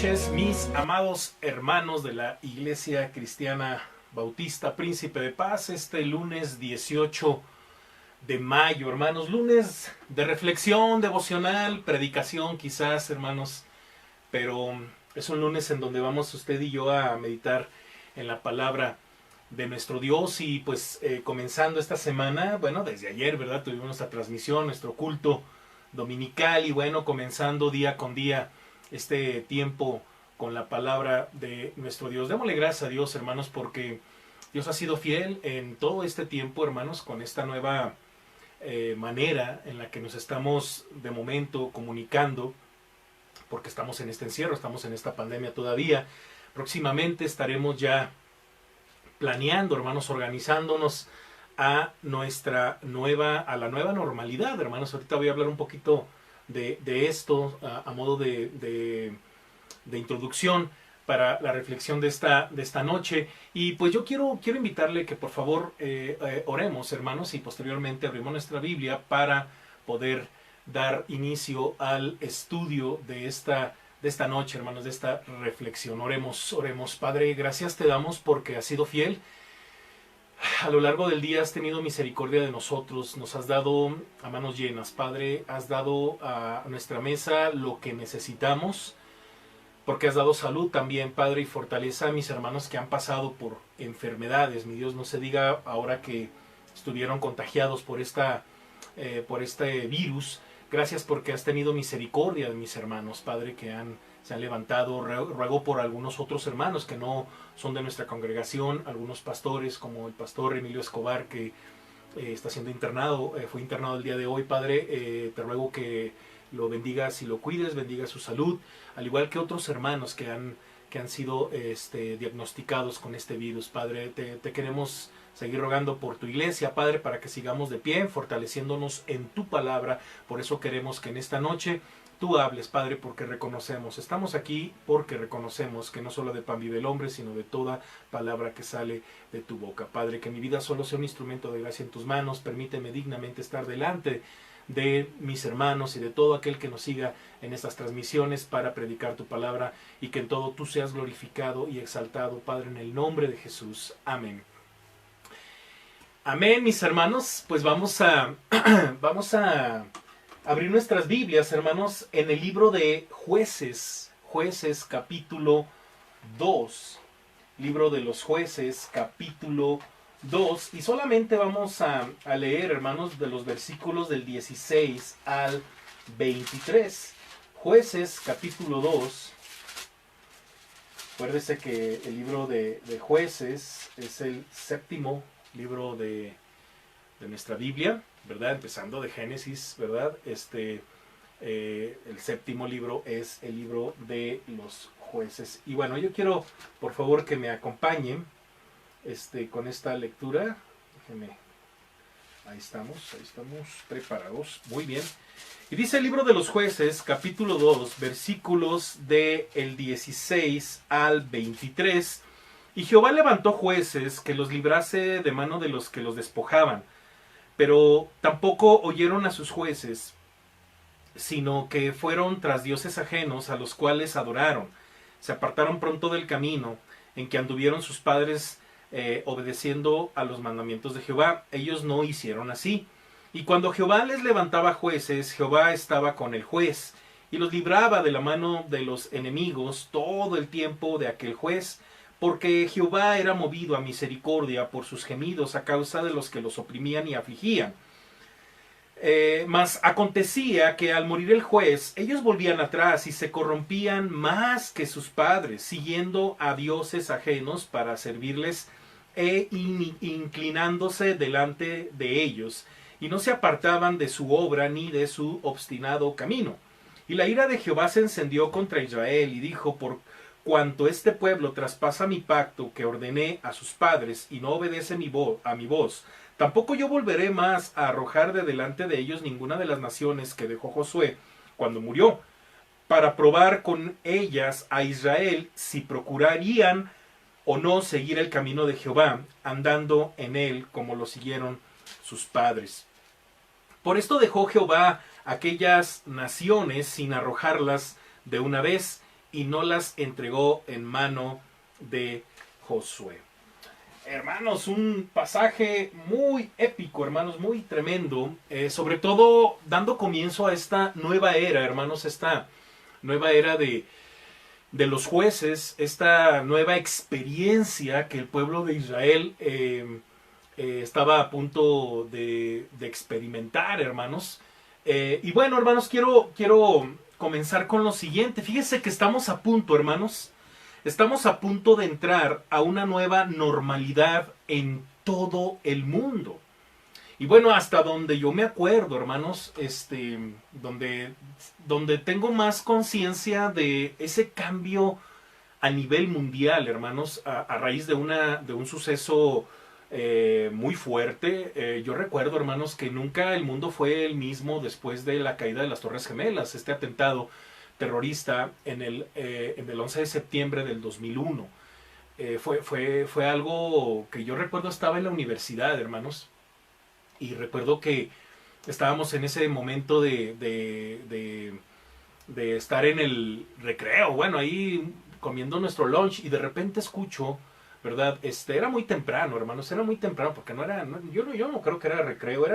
noches, mis amados hermanos de la Iglesia Cristiana Bautista Príncipe de Paz. Este lunes 18 de mayo, hermanos, lunes de reflexión devocional, predicación quizás, hermanos, pero es un lunes en donde vamos usted y yo a meditar en la palabra de nuestro Dios. Y pues comenzando esta semana, bueno, desde ayer, ¿verdad? Tuvimos nuestra transmisión, nuestro culto dominical, y bueno, comenzando día con día este tiempo con la palabra de nuestro Dios. Démosle gracias a Dios, hermanos, porque Dios ha sido fiel en todo este tiempo, hermanos, con esta nueva manera en la que nos estamos de momento comunicando, porque estamos en este encierro, estamos en esta pandemia todavía. Próximamente estaremos ya planeando, hermanos, organizándonos a la nueva normalidad, hermanos. Ahorita voy a hablar un poquito de esto a modo de introducción para la reflexión de esta noche. Y pues yo quiero invitarle que por favor oremos, hermanos, y posteriormente abrimos nuestra Biblia para poder dar inicio al estudio de esta noche, hermanos, de esta reflexión. Oremos. Padre, gracias te damos porque has sido fiel. A lo largo del día has tenido misericordia de nosotros, nos has dado a manos llenas, Padre, has dado a nuestra mesa lo que necesitamos, porque has dado salud también, Padre, y fortaleza a mis hermanos que han pasado por enfermedades. Mi Dios, no se diga ahora que estuvieron contagiados por este virus. Gracias porque has tenido misericordia de mis hermanos, Padre, que se han levantado. Ruego por algunos otros hermanos que no son de nuestra congregación, algunos pastores como el pastor Emilio Escobar, que está siendo internado, fue internado el día de hoy, Padre. Te ruego que lo bendigas y lo cuides, bendiga su salud, al igual que otros hermanos que han sido diagnosticados con este virus. Padre, te queremos seguir rogando por tu iglesia, Padre, para que sigamos de pie, fortaleciéndonos en tu palabra. Por eso queremos que en esta noche tú hables, Padre, porque estamos aquí porque reconocemos que no solo de pan vive el hombre, sino de toda palabra que sale de tu boca. Padre, que mi vida solo sea un instrumento de gracia en tus manos. Permíteme dignamente estar delante de mis hermanos y de todo aquel que nos siga en estas transmisiones para predicar tu palabra, y que en todo tú seas glorificado y exaltado, Padre, en el nombre de Jesús. Amén. Amén, mis hermanos. Pues vamos a abrir nuestras Biblias, hermanos, en el libro de Jueces capítulo 2. Libro de los Jueces, capítulo 2. Y solamente vamos a leer, hermanos, de los versículos del 16 al 23. Jueces, capítulo 2. Acuérdese que el libro de Jueces es el séptimo libro de nuestra Biblia, ¿verdad? Empezando de Génesis, ¿verdad? El séptimo libro es el libro de los Jueces. Y bueno, yo quiero, por favor, que me acompañen con esta lectura. Déjenme. Ahí estamos preparados. Muy bien. Y dice el libro de los Jueces, capítulo 2, versículos del 16 al 23. Y Jehová levantó jueces que los librase de mano de los que los despojaban, pero tampoco oyeron a sus jueces, sino que fueron tras dioses ajenos, a los cuales adoraron. Se apartaron pronto del camino en que anduvieron sus padres, obedeciendo a los mandamientos de Jehová. Ellos no hicieron así. Y cuando Jehová les levantaba jueces, Jehová estaba con el juez, y los libraba de la mano de los enemigos todo el tiempo de aquel juez, porque Jehová era movido a misericordia por sus gemidos a causa de los que los oprimían y afligían. Mas acontecía que al morir el juez, ellos volvían atrás y se corrompían más que sus padres, siguiendo a dioses ajenos para servirles e inclinándose delante de ellos, y no se apartaban de su obra ni de su obstinado camino. Y la ira de Jehová se encendió contra Israel, y dijo: por cuanto este pueblo traspasa mi pacto que ordené a sus padres y no obedece a mi voz, tampoco yo volveré más a arrojar de delante de ellos ninguna de las naciones que dejó Josué cuando murió, para probar con ellas a Israel si procurarían o no seguir el camino de Jehová, andando en él como lo siguieron sus padres. Por esto dejó Jehová aquellas naciones sin arrojarlas de una vez, y no las entregó en mano de Josué. Hermanos, un pasaje muy épico, hermanos, muy tremendo, sobre todo dando comienzo a esta nueva era, hermanos, esta nueva era de los jueces, esta nueva experiencia que el pueblo de Israel estaba a punto de experimentar, hermanos. Y bueno, hermanos, quiero comenzar con lo siguiente. Fíjense que estamos a punto, hermanos. Estamos a punto de entrar a una nueva normalidad en todo el mundo. Y bueno, hasta donde yo me acuerdo, hermanos, donde tengo más conciencia de ese cambio a nivel mundial, hermanos, a raíz de un suceso muy fuerte. Yo recuerdo, hermanos, que nunca el mundo fue el mismo después de la caída de las Torres Gemelas, este atentado terrorista en el 11 de septiembre del 2001. Fue algo que yo recuerdo, estaba en la universidad, hermanos, y recuerdo que estábamos en ese momento de estar en el recreo, bueno, ahí comiendo nuestro lunch, y de repente escucho, ¿verdad? Era muy temprano, hermanos, era muy temprano, porque yo no creo que era recreo,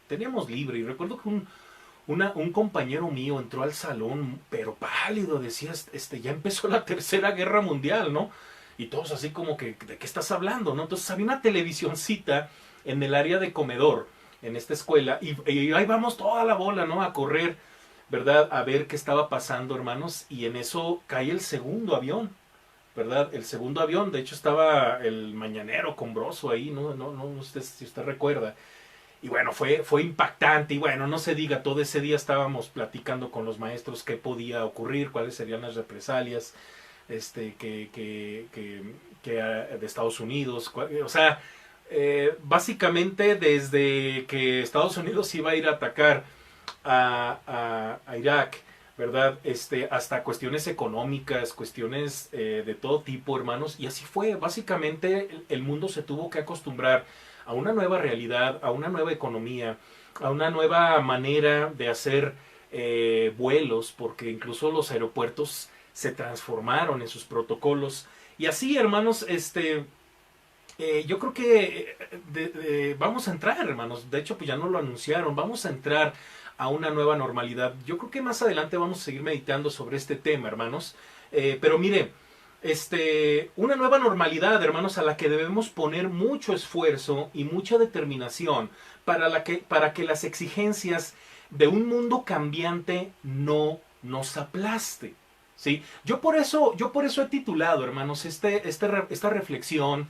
teníamos libre, y recuerdo que un compañero mío entró al salón, pero pálido, decía, ya empezó la Tercera Guerra Mundial, ¿no? Y todos así como que, ¿de qué estás hablando, no? Entonces había una televisioncita en el área de comedor, en esta escuela, y ahí vamos toda la bola, ¿no? A correr, ¿verdad? A ver qué estaba pasando, hermanos, y en eso cae el segundo avión, ¿verdad? El segundo avión, de hecho estaba el mañanero con Broso ahí, no sé si usted recuerda. Y bueno, fue impactante, y bueno, no se diga, todo ese día estábamos platicando con los maestros qué podía ocurrir, cuáles serían las represalias de Estados Unidos, o sea, básicamente desde que Estados Unidos iba a ir a atacar a Irak, ¿verdad? Hasta cuestiones económicas, cuestiones de todo tipo, hermanos, y así fue, básicamente el mundo se tuvo que acostumbrar a una nueva realidad, a una nueva economía, a una nueva manera de hacer vuelos, porque incluso los aeropuertos se transformaron en sus protocolos. Y así, hermanos, yo creo que vamos a entrar, hermanos, de hecho pues ya no lo anunciaron, vamos a entrar a una nueva normalidad. Yo creo que más adelante vamos a seguir meditando sobre este tema, hermanos, pero mire, una nueva normalidad, hermanos, a la que debemos poner mucho esfuerzo y mucha determinación para que las exigencias de un mundo cambiante no nos aplaste, ¿sí? Yo por eso he titulado, hermanos, esta reflexión,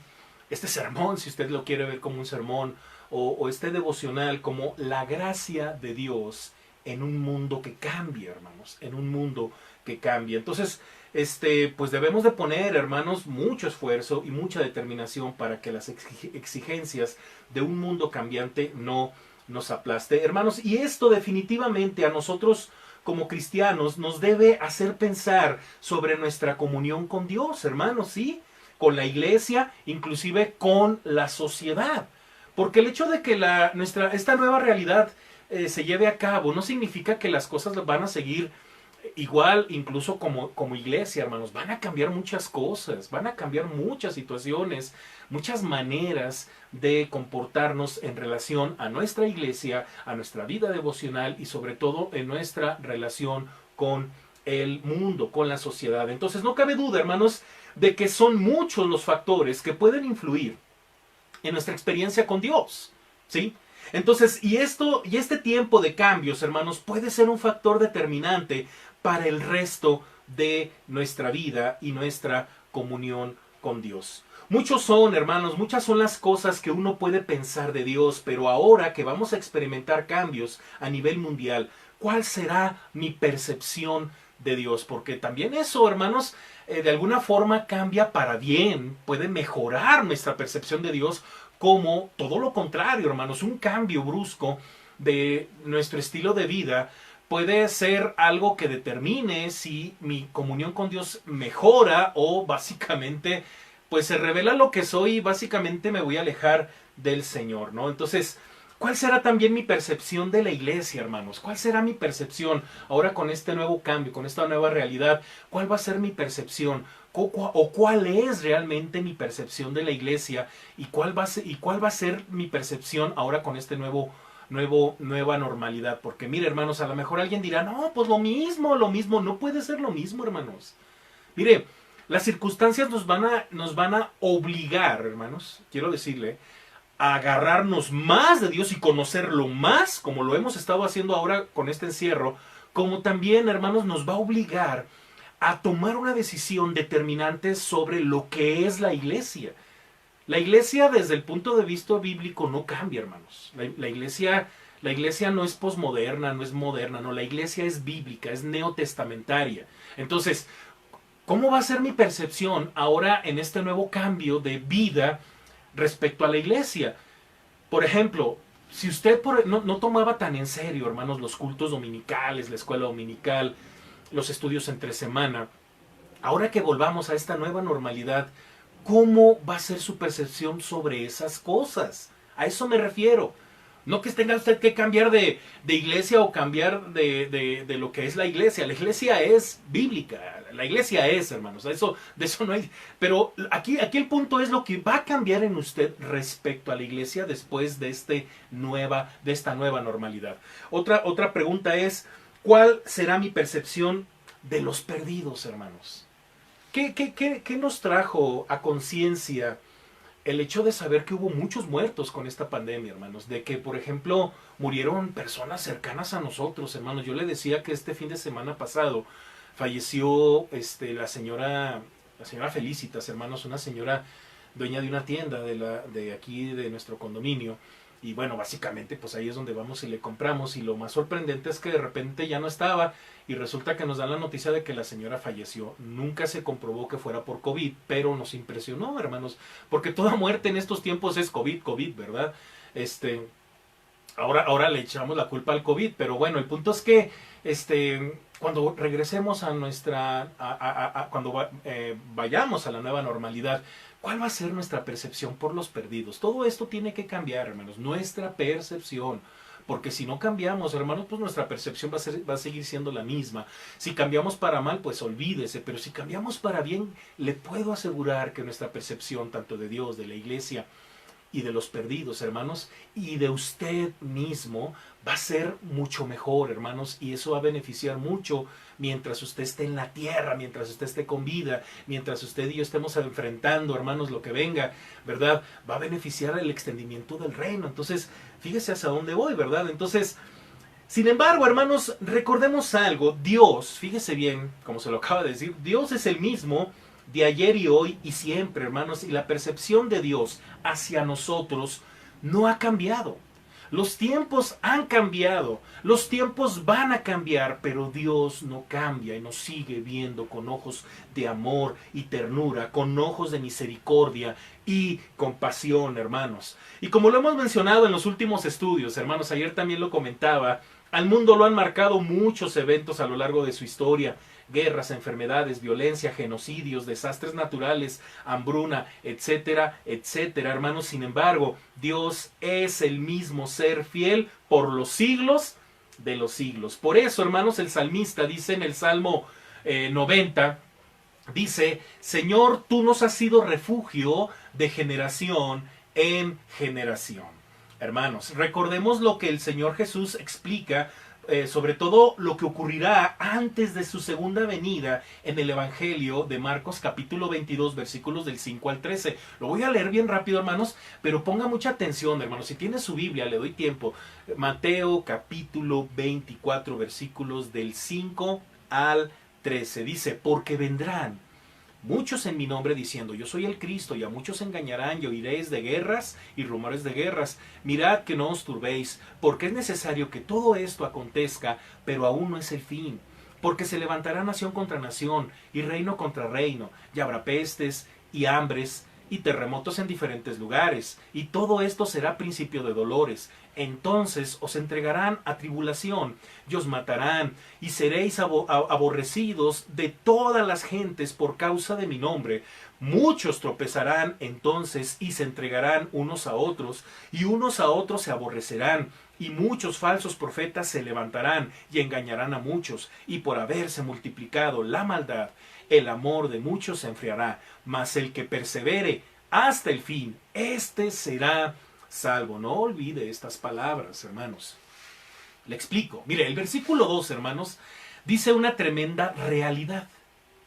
este sermón, si usted lo quiere ver como un sermón, o este devocional, como la gracia de Dios en un mundo que cambia, hermanos, en un mundo que cambia. Entonces, pues debemos de poner, hermanos, mucho esfuerzo y mucha determinación para que las exigencias de un mundo cambiante no nos aplaste, hermanos. Y esto definitivamente a nosotros como cristianos nos debe hacer pensar sobre nuestra comunión con Dios, hermanos, ¿sí? Con la iglesia, inclusive con la sociedad. Porque el hecho de que esta nueva realidad se lleve a cabo no significa que las cosas van a seguir igual, incluso como iglesia, hermanos. Van a cambiar muchas cosas, van a cambiar muchas situaciones, muchas maneras de comportarnos en relación a nuestra iglesia, a nuestra vida devocional y sobre todo en nuestra relación con el mundo, con la sociedad. Entonces no cabe duda, hermanos, de que son muchos los factores que pueden influir en nuestra experiencia con Dios, ¿sí? Entonces, y este tiempo de cambios, hermanos, puede ser un factor determinante para el resto de nuestra vida y nuestra comunión con Dios. Muchas son las cosas que uno puede pensar de Dios, pero ahora que vamos a experimentar cambios a nivel mundial, ¿cuál será mi percepción de Dios? Porque también eso, hermanos, de alguna forma cambia para bien, puede mejorar nuestra percepción de Dios, como todo lo contrario, hermanos, un cambio brusco de nuestro estilo de vida puede ser algo que determine si mi comunión con Dios mejora o básicamente pues se revela lo que soy y básicamente me voy a alejar del Señor, ¿no? Entonces, ¿Cuál será también mi percepción de la iglesia, hermanos? ¿Cuál será mi percepción ahora con este nuevo cambio, con esta nueva realidad? ¿Cuál va a ser mi percepción? ¿O cuál es realmente mi percepción de la iglesia? ¿Y cuál va a ser mi percepción ahora con este nueva normalidad? Porque mire, hermanos, a lo mejor alguien dirá, no, pues lo mismo, no puede ser lo mismo, hermanos. Mire, las circunstancias nos van a obligar, hermanos, quiero decirle, a agarrarnos más de Dios y conocerlo más, como lo hemos estado haciendo ahora con este encierro, como también, hermanos, nos va a obligar a tomar una decisión determinante sobre lo que es la iglesia. La iglesia, desde el punto de vista bíblico, no cambia, hermanos. La iglesia no es posmoderna, no es moderna, no, la iglesia es bíblica, es neotestamentaria. Entonces, ¿cómo va a ser mi percepción ahora en este nuevo cambio de vida respecto a la iglesia? Por ejemplo, si usted no tomaba tan en serio, hermanos, los cultos dominicales, la escuela dominical, los estudios entre semana, ahora que volvamos a esta nueva normalidad, ¿cómo va a ser su percepción sobre esas cosas? A eso me refiero. No que tenga usted que cambiar de iglesia o cambiar de lo que es la iglesia. La iglesia es bíblica. La iglesia es, hermanos. De eso no hay. Pero aquí el punto es lo que va a cambiar en usted respecto a la iglesia después de esta nueva normalidad. Otra pregunta es, ¿cuál será mi percepción de los perdidos, hermanos? ¿Qué nos trajo a conciencia el hecho de saber que hubo muchos muertos con esta pandemia, hermanos? De que, por ejemplo, murieron personas cercanas a nosotros, hermanos. Yo le decía que este fin de semana pasado falleció la señora Felicitas, hermanos, una señora dueña de una tienda de aquí, de nuestro condominio. Y bueno, básicamente pues ahí es donde vamos y le compramos, y lo más sorprendente es que de repente ya no estaba y resulta que nos dan la noticia de que la señora falleció. Nunca se comprobó que fuera por COVID, pero nos impresionó, hermanos, porque toda muerte en estos tiempos es COVID, ¿verdad? Ahora le echamos la culpa al COVID, pero bueno, el punto es que cuando regresemos a vayamos a la nueva normalidad, ¿cuál va a ser nuestra percepción por los perdidos? Todo esto tiene que cambiar, hermanos, nuestra percepción. Porque si no cambiamos, hermanos, pues nuestra percepción va a seguir siendo la misma. Si cambiamos para mal, pues olvídese. Pero si cambiamos para bien, le puedo asegurar que nuestra percepción, tanto de Dios, de la iglesia y de los perdidos, hermanos, y de usted mismo, va a ser mucho mejor, hermanos, y eso va a beneficiar mucho mientras usted esté en la tierra, mientras usted esté con vida, mientras usted y yo estemos enfrentando, hermanos, lo que venga, ¿verdad? Va a beneficiar el extendimiento del reino. Entonces, fíjese hacia dónde voy, ¿verdad? Entonces, sin embargo, hermanos, recordemos algo. Dios, fíjese bien, como se lo acaba de decir, Dios es el mismo de ayer y hoy y siempre, hermanos, y la percepción de Dios hacia nosotros no ha cambiado. Los tiempos han cambiado, los tiempos van a cambiar, pero Dios no cambia y nos sigue viendo con ojos de amor y ternura, con ojos de misericordia y compasión, hermanos. Y como lo hemos mencionado en los últimos estudios, hermanos, ayer también lo comentaba, al mundo lo han marcado muchos eventos a lo largo de su historia. Guerras, enfermedades, violencia, genocidios, desastres naturales, hambruna, etcétera, etcétera, hermanos. Sin embargo, Dios es el mismo ser fiel por los siglos de los siglos. Por eso, hermanos, el salmista dice en el Salmo 90, dice, Señor, tú nos has sido refugio de generación en generación. Hermanos, recordemos lo que el Señor Jesús explica, sobre todo lo que ocurrirá antes de su segunda venida en el Evangelio de Marcos capítulo 22 versículos del 5 al 13. Lo voy a leer bien rápido, hermanos, pero ponga mucha atención, hermanos. Si tiene su Biblia, le doy tiempo. Mateo capítulo 24 versículos del 5 al 13. Dice, porque vendrán muchos en mi nombre diciendo, yo soy el Cristo, y a muchos engañarán, y oiréis de guerras y rumores de guerras. Mirad que no os turbéis, porque es necesario que todo esto acontezca, pero aún no es el fin. Porque se levantará nación contra nación, y reino contra reino, y habrá pestes y hambres, y terremotos en diferentes lugares, y todo esto será principio de dolores. entonces os entregarán a tribulación y os matarán, y seréis aborrecidos de todas las gentes por causa de mi nombre. Muchos tropezarán entonces y se entregarán unos a otros, y unos a otros se aborrecerán, y muchos falsos profetas se levantarán y engañarán a muchos, y por haberse multiplicado la maldad, el amor de muchos se enfriará, mas el que persevere hasta el fin, éste será salvo. No olvide estas palabras, hermanos. Le explico. Mire, el versículo 2, hermanos, dice una tremenda realidad.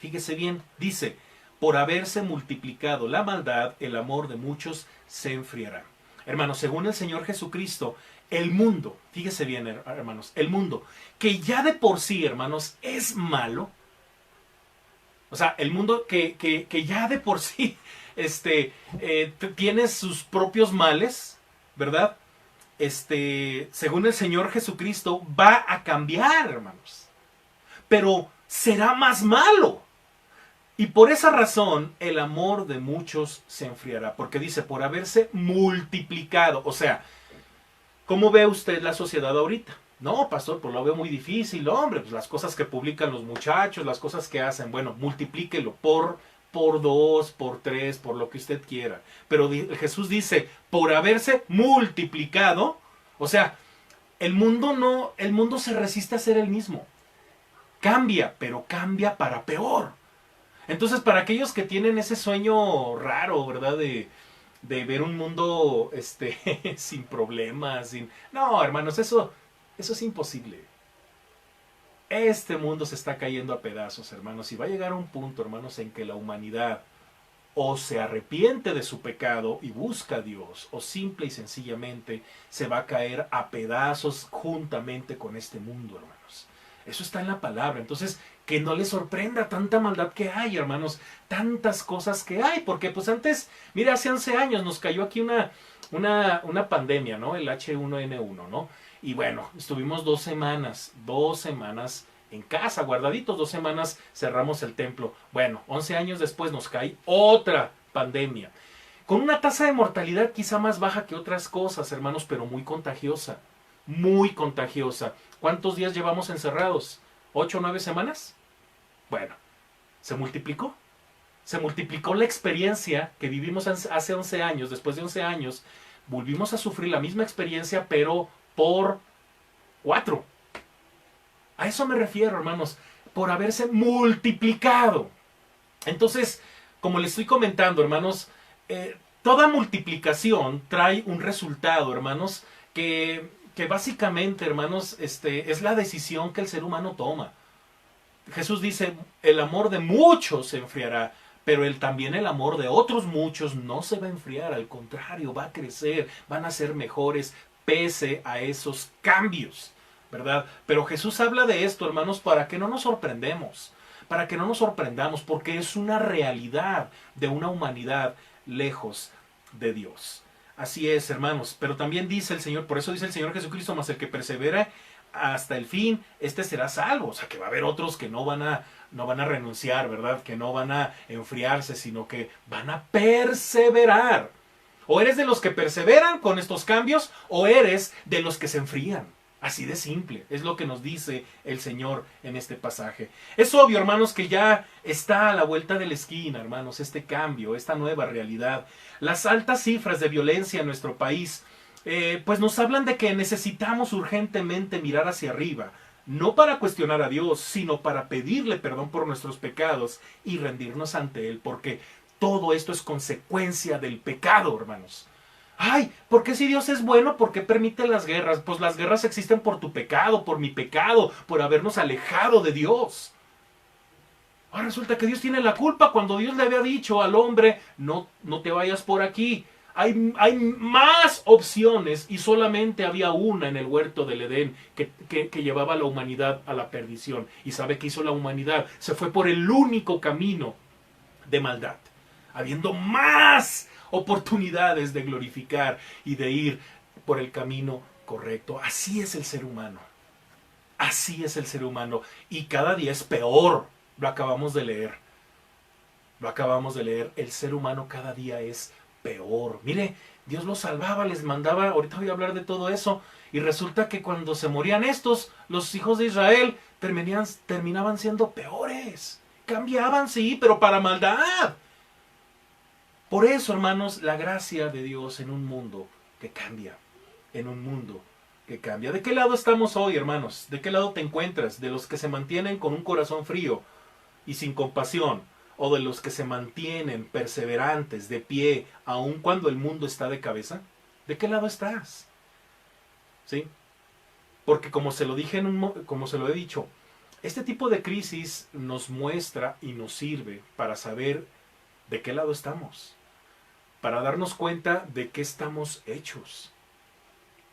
Fíjese bien, dice, por haberse multiplicado la maldad, el amor de muchos se enfriará. Hermanos, según el Señor Jesucristo, el mundo, fíjese bien, hermanos, el mundo, que ya de por sí, hermanos, es malo. O sea, el mundo que ya de por sí tiene sus propios males, ¿verdad? Según el Señor Jesucristo, va a cambiar, hermanos. Pero será más malo. Y por esa razón, el amor de muchos se enfriará. Porque dice, por haberse multiplicado. O sea, ¿cómo ve usted la sociedad ahorita? No, pastor, pues lo veo muy difícil. Hombre, pues las cosas que publican los muchachos, las cosas que hacen, bueno, multiplíquelo por 2, por 3, por lo que usted quiera. Pero Jesús dice, por haberse multiplicado, o sea, el mundo se resiste a ser el mismo. Cambia, pero cambia para peor. Entonces, para aquellos que tienen ese sueño raro, ¿verdad? De ver un mundo sin problemas, No, hermanos, eso es imposible. Este mundo se está cayendo a pedazos, hermanos, y va a llegar a un punto, hermanos, en que la humanidad o se arrepiente de su pecado y busca a Dios, o simple y sencillamente se va a caer a pedazos juntamente con este mundo, hermanos. Eso está en la palabra. Entonces, que no les sorprenda tanta maldad que hay, hermanos, tantas cosas que hay, porque pues antes, mira, hace 11 años nos cayó aquí una pandemia, ¿no? El H1N1, ¿no? Y bueno, estuvimos 2 semanas en casa, guardaditos, 2 semanas cerramos el templo. Bueno, 11 años después nos cae otra pandemia, con una tasa de mortalidad quizá más baja que otras cosas, hermanos, pero muy contagiosa, muy contagiosa. ¿Cuántos días llevamos encerrados? ¿8 o 9 semanas? Bueno, se multiplicó. Se multiplicó la experiencia que vivimos hace 11 años. Después de 11 años, volvimos a sufrir la misma experiencia, pero por 4. A eso me refiero, hermanos, por haberse multiplicado. Entonces, como les estoy comentando, hermanos, toda multiplicación trae un resultado, hermanos, que básicamente, hermanos, es la decisión que el ser humano toma. Jesús dice, el amor de muchos se enfriará, pero también el amor de otros muchos no se va a enfriar, al contrario, va a crecer, van a ser mejores pese a esos cambios, ¿verdad? Pero Jesús habla de esto, hermanos, para que no nos sorprendamos, porque es una realidad de una humanidad lejos de Dios. Así es, hermanos, pero también dice el Señor, por eso dice el Señor Jesucristo, mas el que persevera hasta el fin, este será salvo. O sea, que va a haber otros que no van a renunciar, ¿verdad? Que no van a enfriarse, sino que van a perseverar. O eres de los que perseveran con estos cambios, o eres de los que se enfrían. Así de simple, es lo que nos dice el Señor en este pasaje. Es obvio, hermanos, que ya está a la vuelta de la esquina, hermanos, este cambio, esta nueva realidad. Las altas cifras de violencia en nuestro país, pues nos hablan de que necesitamos urgentemente mirar hacia arriba, no para cuestionar a Dios, sino para pedirle perdón por nuestros pecados y rendirnos ante Él, porque todo esto es consecuencia del pecado, hermanos. Ay, ¿por qué si Dios es bueno, por qué permite las guerras? Pues las guerras existen por tu pecado, por mi pecado, por habernos alejado de Dios. Ahora resulta que Dios tiene la culpa cuando Dios le había dicho al hombre, no te vayas por aquí. Hay más opciones y solamente había una en el huerto del Edén que llevaba a la humanidad a la perdición. ¿Y sabe qué hizo la humanidad? Se fue por el único camino de maldad, habiendo más oportunidades de glorificar y de ir por el camino correcto. Así es el ser humano. Así es el ser humano. Y cada día es peor. Lo acabamos de leer. Lo acabamos de leer. El ser humano cada día es peor. Mire, Dios los salvaba, les mandaba, ahorita voy a hablar de todo eso, y resulta que cuando se morían estos, los hijos de Israel terminaban siendo peores. Cambiaban, sí, pero para maldad. Por eso, hermanos, la gracia de Dios en un mundo que cambia, en un mundo que cambia. ¿De qué lado estamos hoy, hermanos? ¿De qué lado te encuentras? ¿De los que se mantienen con un corazón frío y sin compasión? ¿O de los que se mantienen perseverantes, de pie, aun cuando el mundo está de cabeza? ¿De qué lado estás? ¿Sí? Porque como se lo dije como se lo he dicho, este tipo de crisis nos muestra y nos sirve para saber de qué lado estamos, para darnos cuenta de qué estamos hechos.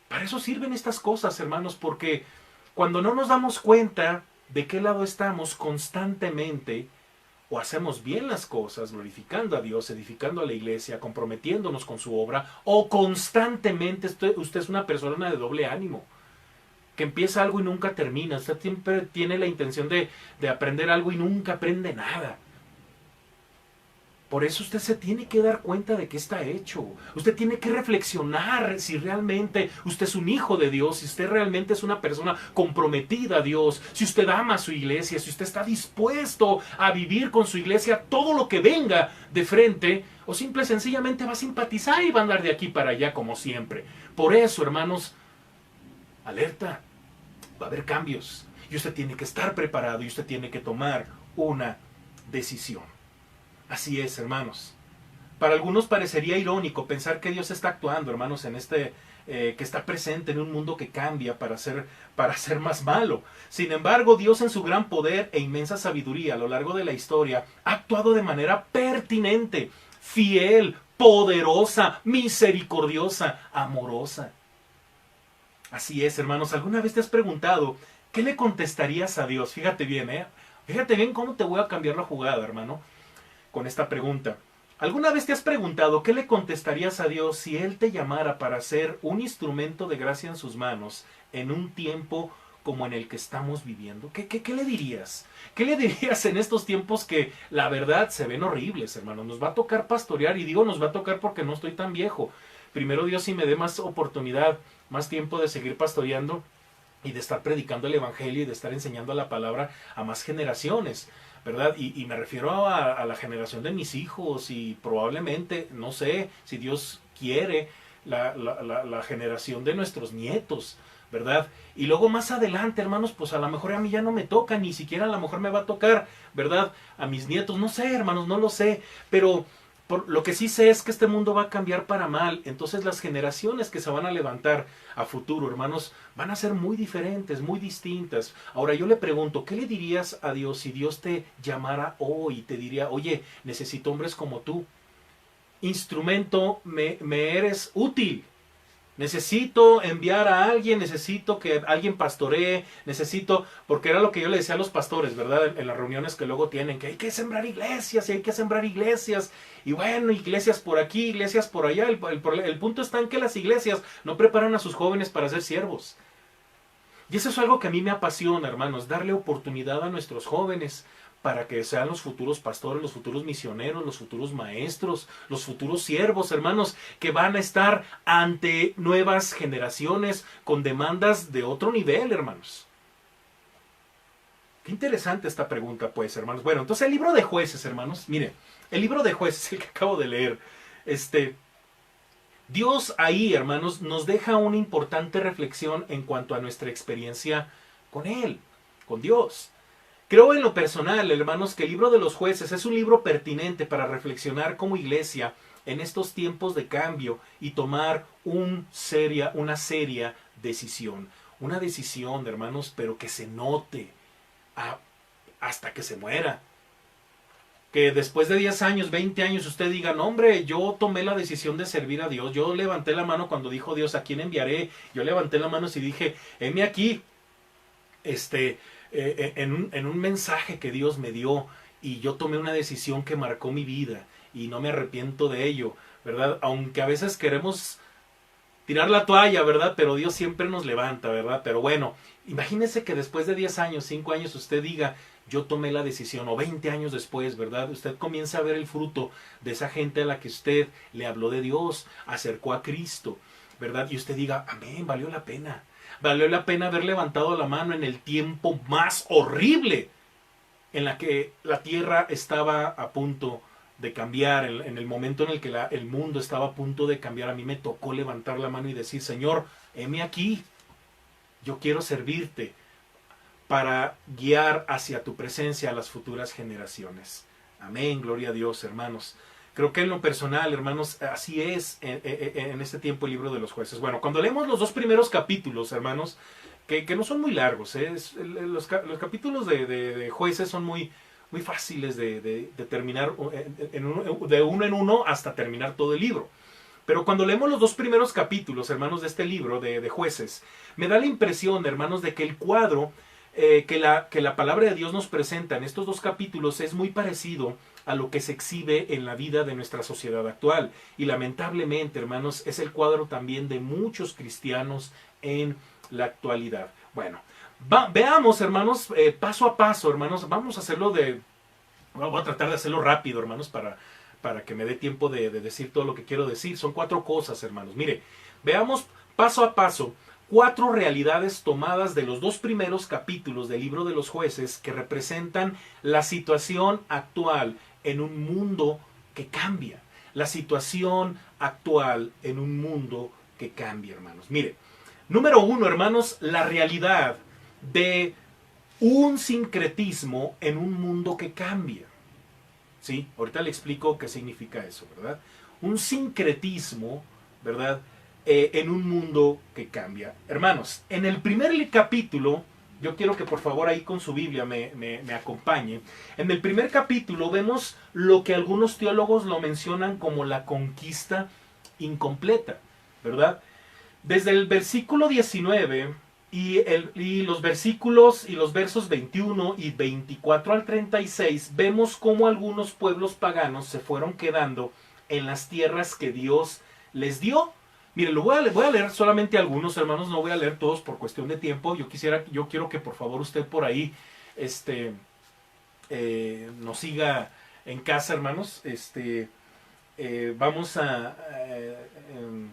Para eso sirven estas cosas, hermanos, porque cuando no nos damos cuenta de qué lado estamos constantemente, o hacemos bien las cosas, glorificando a Dios, edificando a la iglesia, comprometiéndonos con su obra, o constantemente usted es una persona de doble ánimo, que empieza algo y nunca termina. Usted siempre tiene la intención de aprender algo y nunca aprende nada. Por eso usted se tiene que dar cuenta de qué está hecho. Usted tiene que reflexionar si realmente usted es un hijo de Dios, si usted realmente es una persona comprometida a Dios, si usted ama a su iglesia, si usted está dispuesto a vivir con su iglesia todo lo que venga de frente, o simple y sencillamente va a simpatizar y va a andar de aquí para allá como siempre. Por eso, hermanos, alerta, va a haber cambios. Y usted tiene que estar preparado y usted tiene que tomar una decisión. Así es, hermanos. Para algunos parecería irónico pensar que Dios está actuando, hermanos, en que está presente en un mundo que cambia para ser más malo. Sin embargo, Dios en su gran poder e inmensa sabiduría a lo largo de la historia ha actuado de manera pertinente, fiel, poderosa, misericordiosa, amorosa. Así es, hermanos. ¿Alguna vez te has preguntado qué le contestarías a Dios? Fíjate bien, Fíjate bien cómo te voy a cambiar la jugada, hermano, con esta pregunta. ¿Alguna vez te has preguntado qué le contestarías a Dios si Él te llamara para ser un instrumento de gracia en sus manos en un tiempo como en el que estamos viviendo? ¿Qué le dirías? ¿Qué le dirías en estos tiempos que la verdad se ven horribles, hermano? Nos va a tocar pastorear, y digo nos va a tocar porque no estoy tan viejo. Primero Dios, si me dé más oportunidad, más tiempo de seguir pastoreando y de estar predicando el evangelio y de estar enseñando la palabra a más generaciones, ¿verdad? Y me refiero a la generación de mis hijos y probablemente, no sé, si Dios quiere, la generación de nuestros nietos, ¿verdad? Y luego más adelante, hermanos, pues a lo mejor a mí ya no me toca, ni siquiera a lo mejor me va a tocar, ¿verdad? A mis nietos, no sé, hermanos, no lo sé, pero lo que sí sé es que este mundo va a cambiar para mal. Entonces las generaciones que se van a levantar a futuro, hermanos, van a ser muy diferentes, muy distintas. Ahora yo le pregunto, ¿qué le dirías a Dios si Dios te llamara hoy y te diría, oye, necesito hombres como tú? Instrumento, me eres útil. Necesito enviar a alguien, necesito que alguien pastoree, porque era lo que yo le decía a los pastores, ¿verdad? En las reuniones que luego tienen, que hay que sembrar iglesias, y hay que sembrar iglesias, y bueno, iglesias por aquí, iglesias por allá. El punto está en que las iglesias no preparan a sus jóvenes para ser siervos. Y eso es algo que a mí me apasiona, hermanos, darle oportunidad a nuestros jóvenes para que sean los futuros pastores, los futuros misioneros, los futuros maestros, los futuros siervos, hermanos, que van a estar ante nuevas generaciones con demandas de otro nivel, hermanos. Qué interesante esta pregunta, pues, hermanos. Bueno, entonces el libro de Jueces, hermanos, mire, el libro de Jueces, el que acabo de leer, Dios ahí, hermanos, nos deja una importante reflexión en cuanto a nuestra experiencia con Él, con Dios. Creo en lo personal, hermanos, que el libro de los Jueces es un libro pertinente para reflexionar como iglesia en estos tiempos de cambio y tomar una seria decisión. Una decisión, hermanos, pero que se note hasta que se muera. Que después de 10 años, 20 años, usted diga, no, hombre, yo tomé la decisión de servir a Dios. Yo levanté la mano cuando dijo Dios, ¿a quién enviaré? Yo levanté la mano y dije, heme aquí, en un mensaje que Dios me dio, y yo tomé una decisión que marcó mi vida y no me arrepiento de ello, ¿verdad? Aunque a veces queremos tirar la toalla, ¿verdad? Pero Dios siempre nos levanta, ¿verdad? Pero bueno, imagínese que después de 10 años, 5 años, usted diga, yo tomé la decisión, o 20 años después, ¿verdad? Usted comienza a ver el fruto de esa gente a la que usted le habló de Dios, acercó a Cristo, ¿verdad? Y usted diga, amén, valió la pena. Valió la pena haber levantado la mano en el tiempo más horrible en la que la tierra estaba a punto de cambiar, en el momento en el que el mundo estaba a punto de cambiar. A mí me tocó levantar la mano y decir, Señor, heme aquí, yo quiero servirte para guiar hacia tu presencia a las futuras generaciones. Amén, gloria a Dios, hermanos. Creo que en lo personal, hermanos, así es en este tiempo el libro de los jueces. Bueno, cuando leemos los 2 primeros capítulos, hermanos, que no son muy largos, los capítulos de jueces son muy fáciles de terminar de uno en uno hasta terminar todo el libro. Pero cuando leemos los 2 primeros capítulos, hermanos, de este libro de jueces, me da la impresión, hermanos, de que el cuadro que la palabra de Dios nos presenta en estos 2 capítulos es muy parecido a lo que se exhibe en la vida de nuestra sociedad actual. Y lamentablemente, hermanos, es el cuadro también de muchos cristianos en la actualidad. Bueno, veamos, hermanos, paso a paso, hermanos. Vamos a hacerlo voy a tratar de hacerlo rápido, hermanos, para que me dé tiempo de decir todo lo que quiero decir. Son 4 cosas, hermanos. Mire, veamos paso a paso 4 realidades tomadas de los 2 primeros capítulos del libro de los jueces que representan la situación actual en un mundo que cambia. La situación actual en un mundo que cambia, hermanos. Mire, número 1, hermanos, la realidad de un sincretismo en un mundo que cambia. ¿Sí? Ahorita le explico qué significa eso, ¿verdad? Un sincretismo, ¿verdad? En un mundo que cambia. Hermanos, en el primer capítulo, yo quiero que por favor ahí con su Biblia me acompañe. En el primer capítulo vemos lo que algunos teólogos lo mencionan como la conquista incompleta, ¿verdad? Desde el versículo 19 y los versos 21 y 24 al 36, vemos cómo algunos pueblos paganos se fueron quedando en las tierras que Dios les dio. Miren, voy a leer solamente algunos, hermanos, no voy a leer todos por cuestión de tiempo. Yo quiero que por favor usted por ahí nos siga en casa, hermanos. Vamos a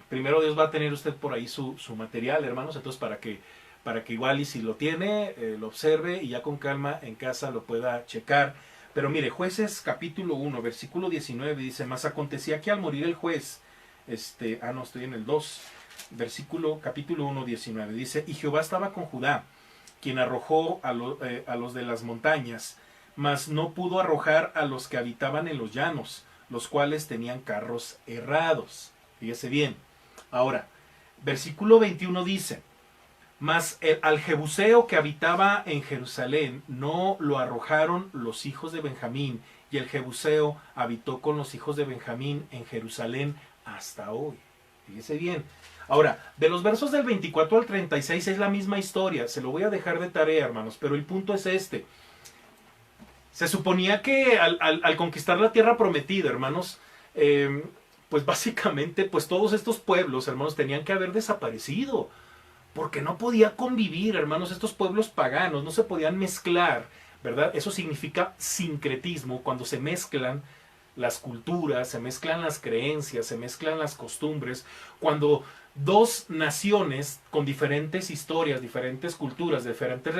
primero Dios va a tener usted por ahí su material, hermanos, entonces para que igual y si lo tiene, lo observe y ya con calma en casa lo pueda checar. Pero mire, Jueces capítulo 1, versículo 19 dice, mas acontecía que al morir el juez, no, estoy en el 2, capítulo 1, 19, dice, y Jehová estaba con Judá, quien arrojó a los de las montañas, mas no pudo arrojar a los que habitaban en los llanos, los cuales tenían carros errados. Fíjese bien. Ahora, versículo 21 dice, mas al jebuseo que habitaba en Jerusalén no lo arrojaron los hijos de Benjamín, y el jebuseo habitó con los hijos de Benjamín en Jerusalén hasta hoy. Fíjese bien. Ahora, de los versos del 24 al 36 es la misma historia. Se lo voy a dejar de tarea, hermanos, pero el punto es este. Se suponía que al conquistar la tierra prometida, hermanos, pues básicamente pues todos estos pueblos, hermanos, tenían que haber desaparecido. Porque no podía convivir, hermanos, estos pueblos paganos, no se podían mezclar, ¿verdad? Eso significa sincretismo, cuando se mezclan las culturas, se mezclan las creencias, se mezclan las costumbres, cuando 2 naciones con diferentes historias, diferentes culturas, diferentes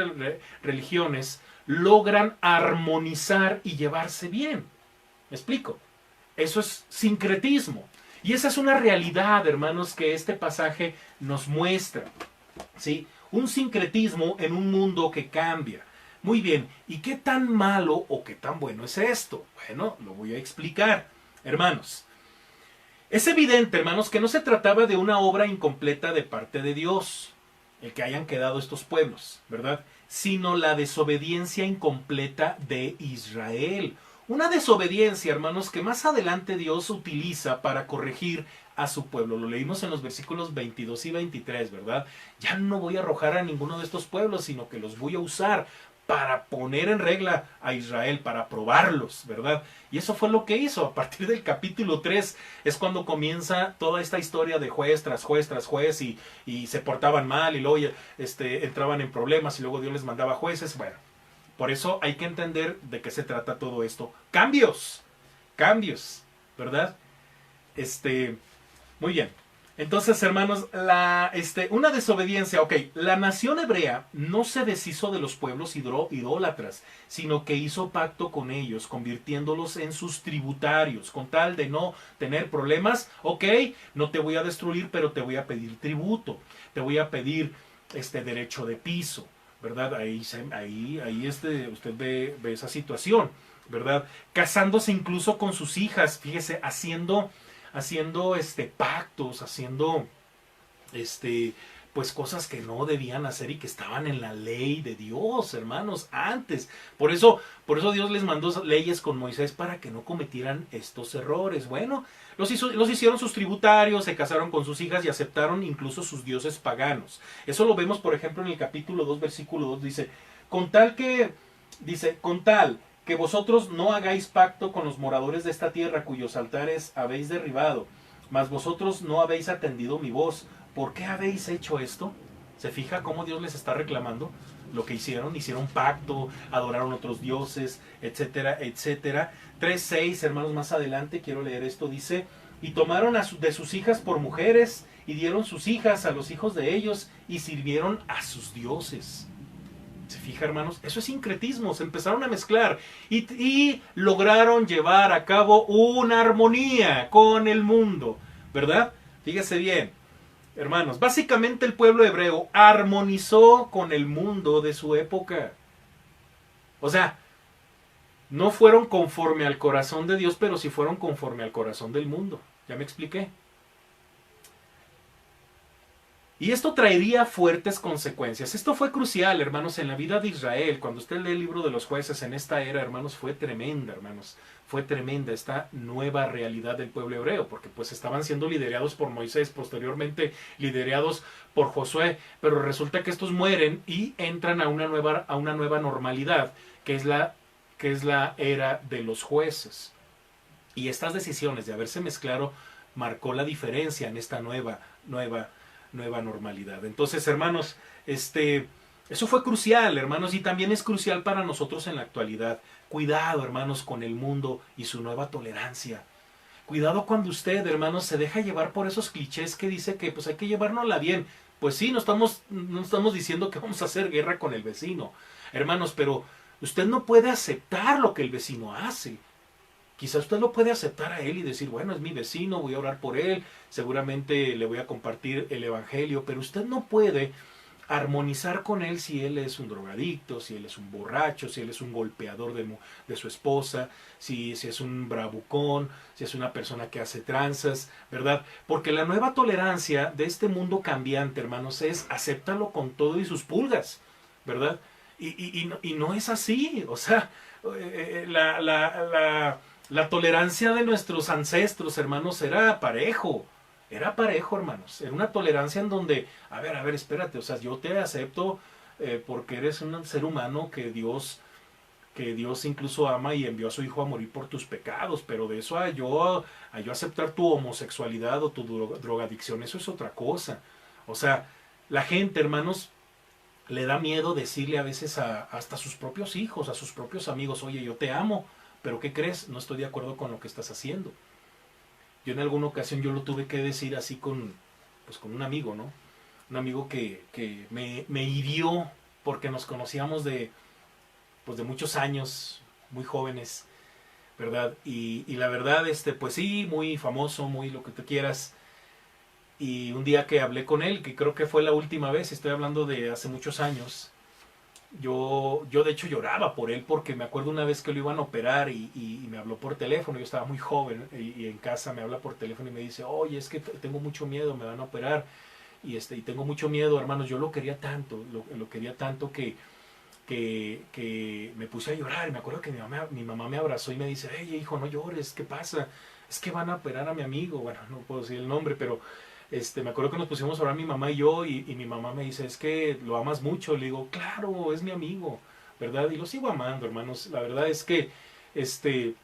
religiones, logran armonizar y llevarse bien. ¿Me explico? Eso es sincretismo. Y esa es una realidad, hermanos, que este pasaje nos muestra. ¿Sí? Un sincretismo en un mundo que cambia. Muy bien, ¿y qué tan malo o qué tan bueno es esto? Bueno, lo voy a explicar. Hermanos, es evidente, hermanos, que no se trataba de una obra incompleta de parte de Dios, el que hayan quedado estos pueblos, ¿verdad? Sino la desobediencia incompleta de Israel. Una desobediencia, hermanos, que más adelante Dios utiliza para corregir a su pueblo. Lo leímos en los versículos 22 y 23, ¿verdad? Ya no voy a arrojar a ninguno de estos pueblos, sino que los voy a usar para poner en regla a Israel, para probarlos, ¿verdad? Y eso fue lo que hizo. A partir del capítulo 3 es cuando comienza toda esta historia de juez tras juez tras juez y se portaban mal y luego entraban en problemas y luego Dios les mandaba jueces. Bueno, por eso hay que entender de qué se trata todo esto. Cambios, ¿verdad? Muy bien. Entonces, hermanos, una desobediencia, ok, la nación hebrea no se deshizo de los pueblos idólatras, sino que hizo pacto con ellos, convirtiéndolos en sus tributarios, con tal de no tener problemas, ok, no te voy a destruir, pero te voy a pedir tributo, te voy a pedir derecho de piso, ¿verdad? Ahí usted ve esa situación, ¿verdad? Casándose incluso con sus hijas, fíjese, haciendo pactos, haciendo pues cosas que no debían hacer y que estaban en la ley de Dios, hermanos, antes. Por eso Dios les mandó leyes con Moisés para que no cometieran estos errores. Bueno, los hicieron sus tributarios, se casaron con sus hijas y aceptaron incluso sus dioses paganos. Eso lo vemos, por ejemplo, en el capítulo 2, versículo 2, con tal que vosotros no hagáis pacto con los moradores de esta tierra cuyos altares habéis derribado, mas vosotros no habéis atendido mi voz. ¿Por qué habéis hecho esto? ¿Se fija cómo Dios les está reclamando lo que hicieron? Hicieron pacto, adoraron otros dioses, etcétera, etcétera. 3:6, hermanos, más adelante, quiero leer esto, dice, y tomaron de sus hijas por mujeres, y dieron sus hijas a los hijos de ellos, y sirvieron a sus dioses. ¿Se fija, hermanos? Eso es sincretismo. Se empezaron a mezclar y lograron llevar a cabo una armonía con el mundo, ¿verdad? Fíjese bien, hermanos. Básicamente el pueblo hebreo armonizó con el mundo de su época. O sea, no fueron conforme al corazón de Dios, pero sí fueron conforme al corazón del mundo. ¿Ya me expliqué? Y esto traería fuertes consecuencias. Esto fue crucial, hermanos, en la vida de Israel. Cuando usted lee el libro de los jueces en esta era, hermanos, fue tremenda, hermanos. Fue tremenda esta nueva realidad del pueblo hebreo, porque pues estaban siendo liderados por Moisés, posteriormente liderados por Josué, pero resulta que estos mueren y entran a una nueva normalidad, que es la era de los jueces. Y estas decisiones de haberse mezclado marcó la diferencia en esta nueva normalidad. Entonces, hermanos, eso fue crucial, hermanos, y también es crucial para nosotros en la actualidad. Cuidado, hermanos, con el mundo y su nueva tolerancia. Cuidado cuando usted, hermanos, se deja llevar por esos clichés que dice que pues hay que llevárnosla bien. Pues sí, no estamos diciendo que vamos a hacer guerra con el vecino, hermanos, pero usted no puede aceptar lo que el vecino hace. Quizá usted lo puede aceptar a él y decir, bueno, es mi vecino, voy a orar por él, seguramente le voy a compartir el evangelio, pero usted no puede armonizar con él si él es un drogadicto, si él es un borracho, si él es un golpeador de su esposa, si es un bravucón, si es una persona que hace tranzas, ¿verdad? Porque la nueva tolerancia de este mundo cambiante, hermanos, es acéptalo con todo y sus pulgas, ¿verdad? Y no es así, o sea, la tolerancia de nuestros ancestros, hermanos, era parejo, hermanos. Era una tolerancia en donde, a ver, espérate, o sea, yo te acepto porque eres un ser humano que Dios incluso ama y envió a su hijo a morir por tus pecados, pero de eso a yo aceptar tu homosexualidad o tu drogadicción, eso es otra cosa. O sea, la gente, hermanos, le da miedo decirle a veces hasta a sus propios hijos, a sus propios amigos, oye, yo te amo, pero ¿qué crees? No estoy de acuerdo con lo que estás haciendo. Yo en alguna ocasión yo lo tuve que decir así con un amigo, ¿no? Un amigo que me hirió porque nos conocíamos de muchos años, muy jóvenes, ¿verdad? Y la verdad, pues sí, muy famoso, muy lo que tú quieras. Y un día que hablé con él, que creo que fue la última vez, estoy hablando de hace muchos años, yo de hecho lloraba por él porque me acuerdo una vez que lo iban a operar y me habló por teléfono, yo estaba muy joven y en casa me habla por teléfono y me dice, oye, es que tengo mucho miedo, me van a operar y tengo mucho miedo, hermanos, yo lo quería tanto, lo quería tanto que me puse a llorar y me acuerdo que mi mamá me abrazó y me dice, hey hijo, no llores, ¿qué pasa? Es que van a operar a mi amigo, bueno, no puedo decir el nombre, pero me acuerdo que nos pusimos a orar mi mamá y yo y mi mamá me dice, es que lo amas mucho. Le digo, claro, es mi amigo. ¿verdad? Y lo sigo amando, hermanos. La verdad es que este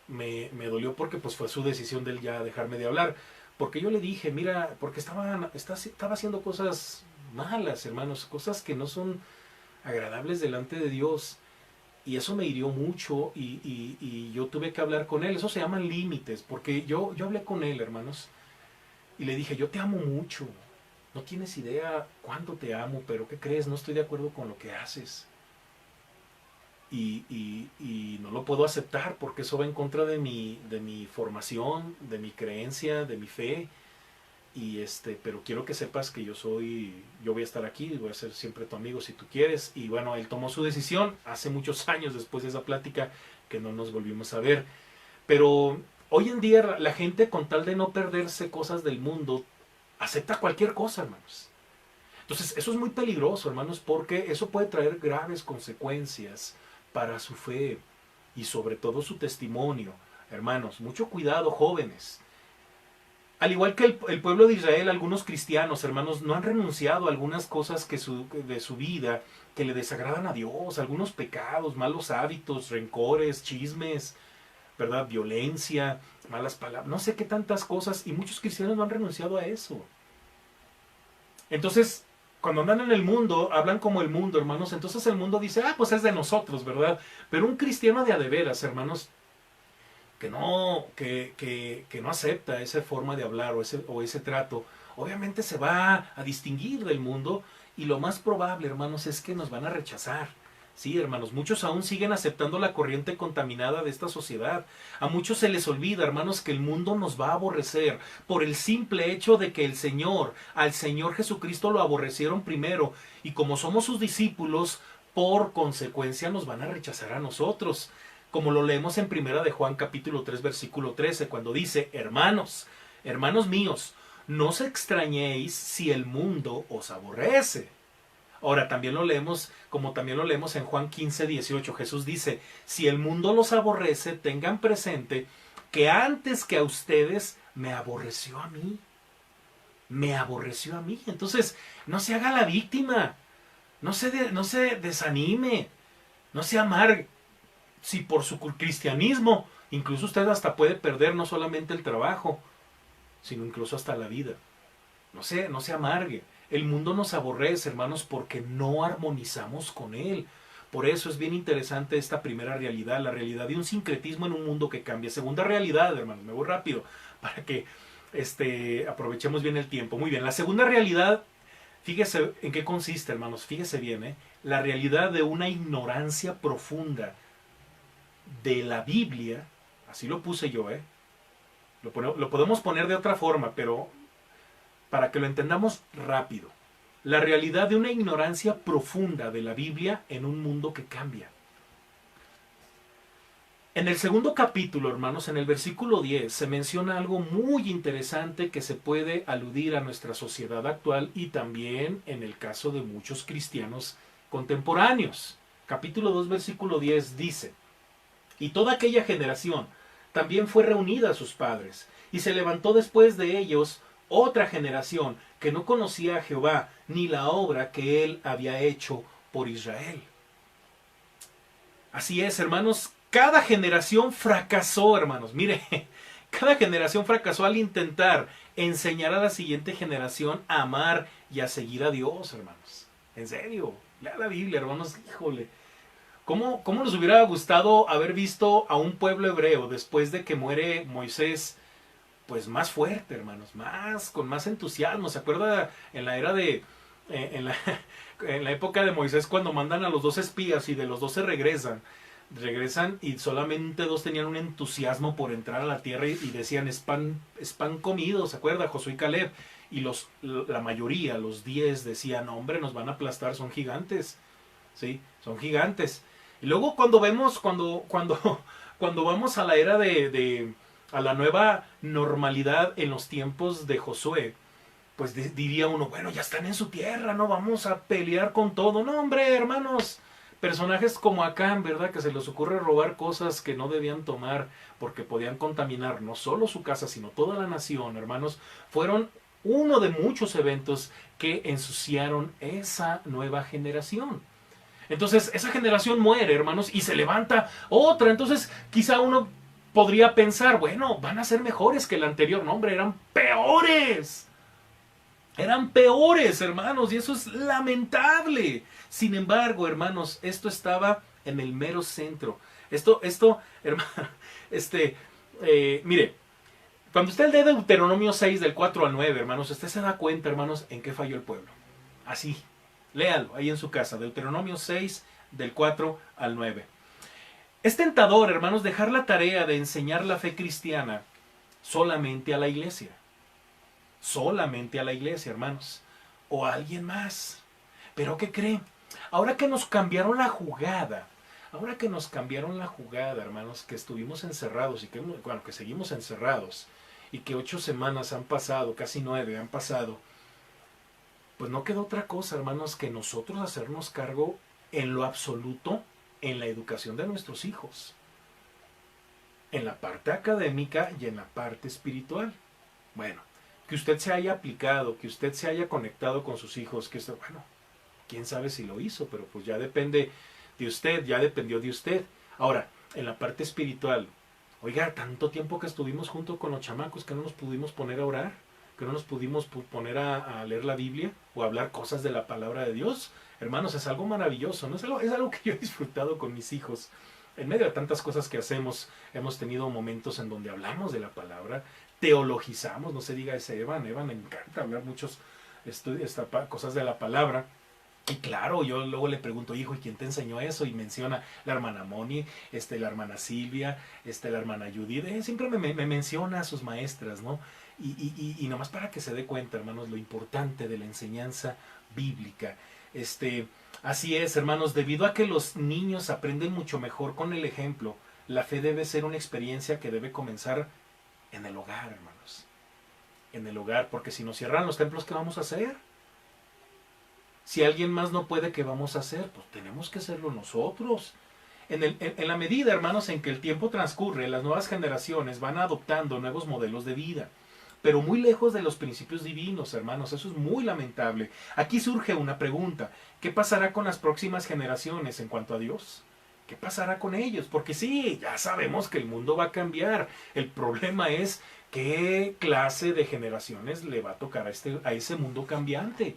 me dolió porque pues fue su decisión de él ya dejarme de hablar. Porque yo le dije, mira, porque estaba haciendo cosas malas, hermanos, cosas que no son agradables delante de Dios. Y eso me hirió mucho y yo tuve que hablar con él. Eso se llaman límites, porque yo hablé con él, hermanos, y le dije, yo te amo mucho. No tienes idea cuánto te amo, pero ¿qué crees? No estoy de acuerdo con lo que haces. Y no lo puedo aceptar porque eso va en contra de mi formación, de mi creencia, de mi fe. Pero quiero que sepas que yo voy a estar aquí, voy a ser siempre tu amigo si tú quieres. Y bueno, él tomó su decisión hace muchos años después de esa plática que no nos volvimos a ver. Pero hoy en día la gente, con tal de no perderse cosas del mundo, acepta cualquier cosa, hermanos. Entonces eso es muy peligroso, hermanos, porque eso puede traer graves consecuencias para su fe y sobre todo su testimonio. Hermanos, mucho cuidado, jóvenes. Al igual que el pueblo de Israel, algunos cristianos, hermanos, no han renunciado a algunas cosas de su vida que le desagradan a Dios, algunos pecados, malos hábitos, rencores, chismes, ¿verdad? Violencia, malas palabras, no sé qué tantas cosas, y muchos cristianos no han renunciado a eso. Entonces, cuando andan en el mundo, hablan como el mundo, hermanos, entonces el mundo dice, pues es de nosotros, ¿verdad? Pero un cristiano de a de veras, hermanos, que no acepta esa forma de hablar o ese trato, obviamente se va a distinguir del mundo y lo más probable, hermanos, es que nos van a rechazar. Sí, hermanos, muchos aún siguen aceptando la corriente contaminada de esta sociedad. A muchos se les olvida, hermanos, que el mundo nos va a aborrecer por el simple hecho de que al Señor Jesucristo lo aborrecieron primero y como somos sus discípulos, por consecuencia nos van a rechazar a nosotros. Como lo leemos en Primera de Juan capítulo 3 versículo 13, cuando dice, hermanos míos, no os extrañéis si el mundo os aborrece. Ahora, también lo leemos en Juan 15, 18. Jesús dice, si el mundo los aborrece, tengan presente que antes que a ustedes me aborreció a mí. Me aborreció a mí. Entonces, no se haga la víctima. No se desanime. No se amargue. Si por su cristianismo, incluso usted hasta puede perder no solamente el trabajo, sino incluso hasta la vida. No se amargue. El mundo nos aborrece, hermanos, porque no armonizamos con él. Por eso es bien interesante esta primera realidad, la realidad de un sincretismo en un mundo que cambia. Segunda realidad, hermanos, me voy rápido, para que aprovechemos bien el tiempo. Muy bien, la segunda realidad, fíjese en qué consiste, hermanos, fíjese bien, la realidad de una ignorancia profunda de la Biblia, así lo puse yo, lo podemos poner de otra forma, pero para que lo entendamos rápido. La realidad de una ignorancia profunda de la Biblia en un mundo que cambia. En el segundo capítulo, hermanos, en el versículo 10, se menciona algo muy interesante que se puede aludir a nuestra sociedad actual y también en el caso de muchos cristianos contemporáneos. Capítulo 2, versículo 10 dice, y toda aquella generación también fue reunida a sus padres, y se levantó después de ellos otra generación que no conocía a Jehová ni la obra que él había hecho por Israel. Así es, hermanos, cada generación fracasó, hermanos. Mire, cada generación fracasó al intentar enseñar a la siguiente generación a amar y a seguir a Dios, hermanos. En serio, lea la Biblia, hermanos, híjole. ¿Cómo nos hubiera gustado haber visto a un pueblo hebreo después de que muere Moisés? Pues más fuerte, hermanos, con más entusiasmo. ¿Se acuerda en la era en la época de Moisés cuando mandan a los 2 espías y de los 2 se regresan y solamente 2 tenían un entusiasmo por entrar a la tierra y decían es pan comido, ¿se acuerda? Josué y Caleb. Y la mayoría, los 10 decían, hombre, nos van a aplastar, son gigantes, ¿sí? Son gigantes. Y luego cuando vamos a la era a la nueva normalidad en los tiempos de Josué, pues diría uno, bueno, ya están en su tierra, no vamos a pelear con todo. No, hombre, hermanos, personajes como Acán, ¿verdad? Que se les ocurre robar cosas que no debían tomar porque podían contaminar no solo su casa, sino toda la nación, hermanos, fueron uno de muchos eventos que ensuciaron esa nueva generación. Entonces esa generación muere, hermanos, y se levanta otra. Entonces quizá uno podría pensar, bueno, van a ser mejores que el anterior. No, hombre, eran peores. Eran peores, hermanos, y eso es lamentable. Sin embargo, hermanos, esto estaba en el mero centro. Hermano, mire, cuando usted lee Deuteronomio 6 del 4 al 9, hermanos, usted se da cuenta, hermanos, en qué falló el pueblo. Así, léalo ahí en su casa, Deuteronomio 6 del 4 al 9. Es tentador, hermanos, dejar la tarea de enseñar la fe cristiana solamente a la iglesia. Solamente a la iglesia, hermanos. O a alguien más. Pero ¿qué creen? Ahora que nos cambiaron la jugada, hermanos, que estuvimos encerrados y que, bueno, que seguimos encerrados y que 8 semanas han pasado, casi 9 han pasado, pues no quedó otra cosa, hermanos, que nosotros hacernos cargo en lo absoluto en la educación de nuestros hijos. En la parte académica y en la parte espiritual. Bueno, que usted se haya aplicado, que usted se haya conectado con sus hijos, que usted, bueno, quién sabe si lo hizo, pero pues ya depende de usted, ya dependió de usted. Ahora, en la parte espiritual, oiga, tanto tiempo que estuvimos junto con los chamacos que no nos pudimos poner a orar, que no nos pudimos poner a leer la Biblia o a hablar cosas de la palabra de Dios. Hermanos, es algo maravilloso, ¿no? Es algo que yo he disfrutado con mis hijos. En medio de tantas cosas que hacemos, hemos tenido momentos en donde hablamos de la palabra, teologizamos, no se diga ese Evan le encanta hablar muchos cosas de la palabra. Y claro, yo luego le pregunto, hijo, ¿y quién te enseñó eso? Y menciona la hermana Moni, la hermana Silvia, la hermana Judith. Siempre me menciona a sus maestras, ¿no? Y nomás para que se dé cuenta, hermanos, lo importante de la enseñanza bíblica. Así es, hermanos, debido a que los niños aprenden mucho mejor con el ejemplo, la fe debe ser una experiencia que debe comenzar en el hogar, hermanos. En el hogar, porque si nos cierran los templos, ¿qué vamos a hacer? Si alguien más no puede, ¿qué vamos a hacer? Pues tenemos que hacerlo nosotros. En la medida, hermanos, en que el tiempo transcurre, las nuevas generaciones van adoptando nuevos modelos de vida, pero muy lejos de los principios divinos, hermanos. Eso es muy lamentable. Aquí surge una pregunta. ¿Qué pasará con las próximas generaciones en cuanto a Dios? ¿Qué pasará con ellos? Porque sí, ya sabemos que el mundo va a cambiar. El problema es qué clase de generaciones le va a tocar a ese mundo cambiante,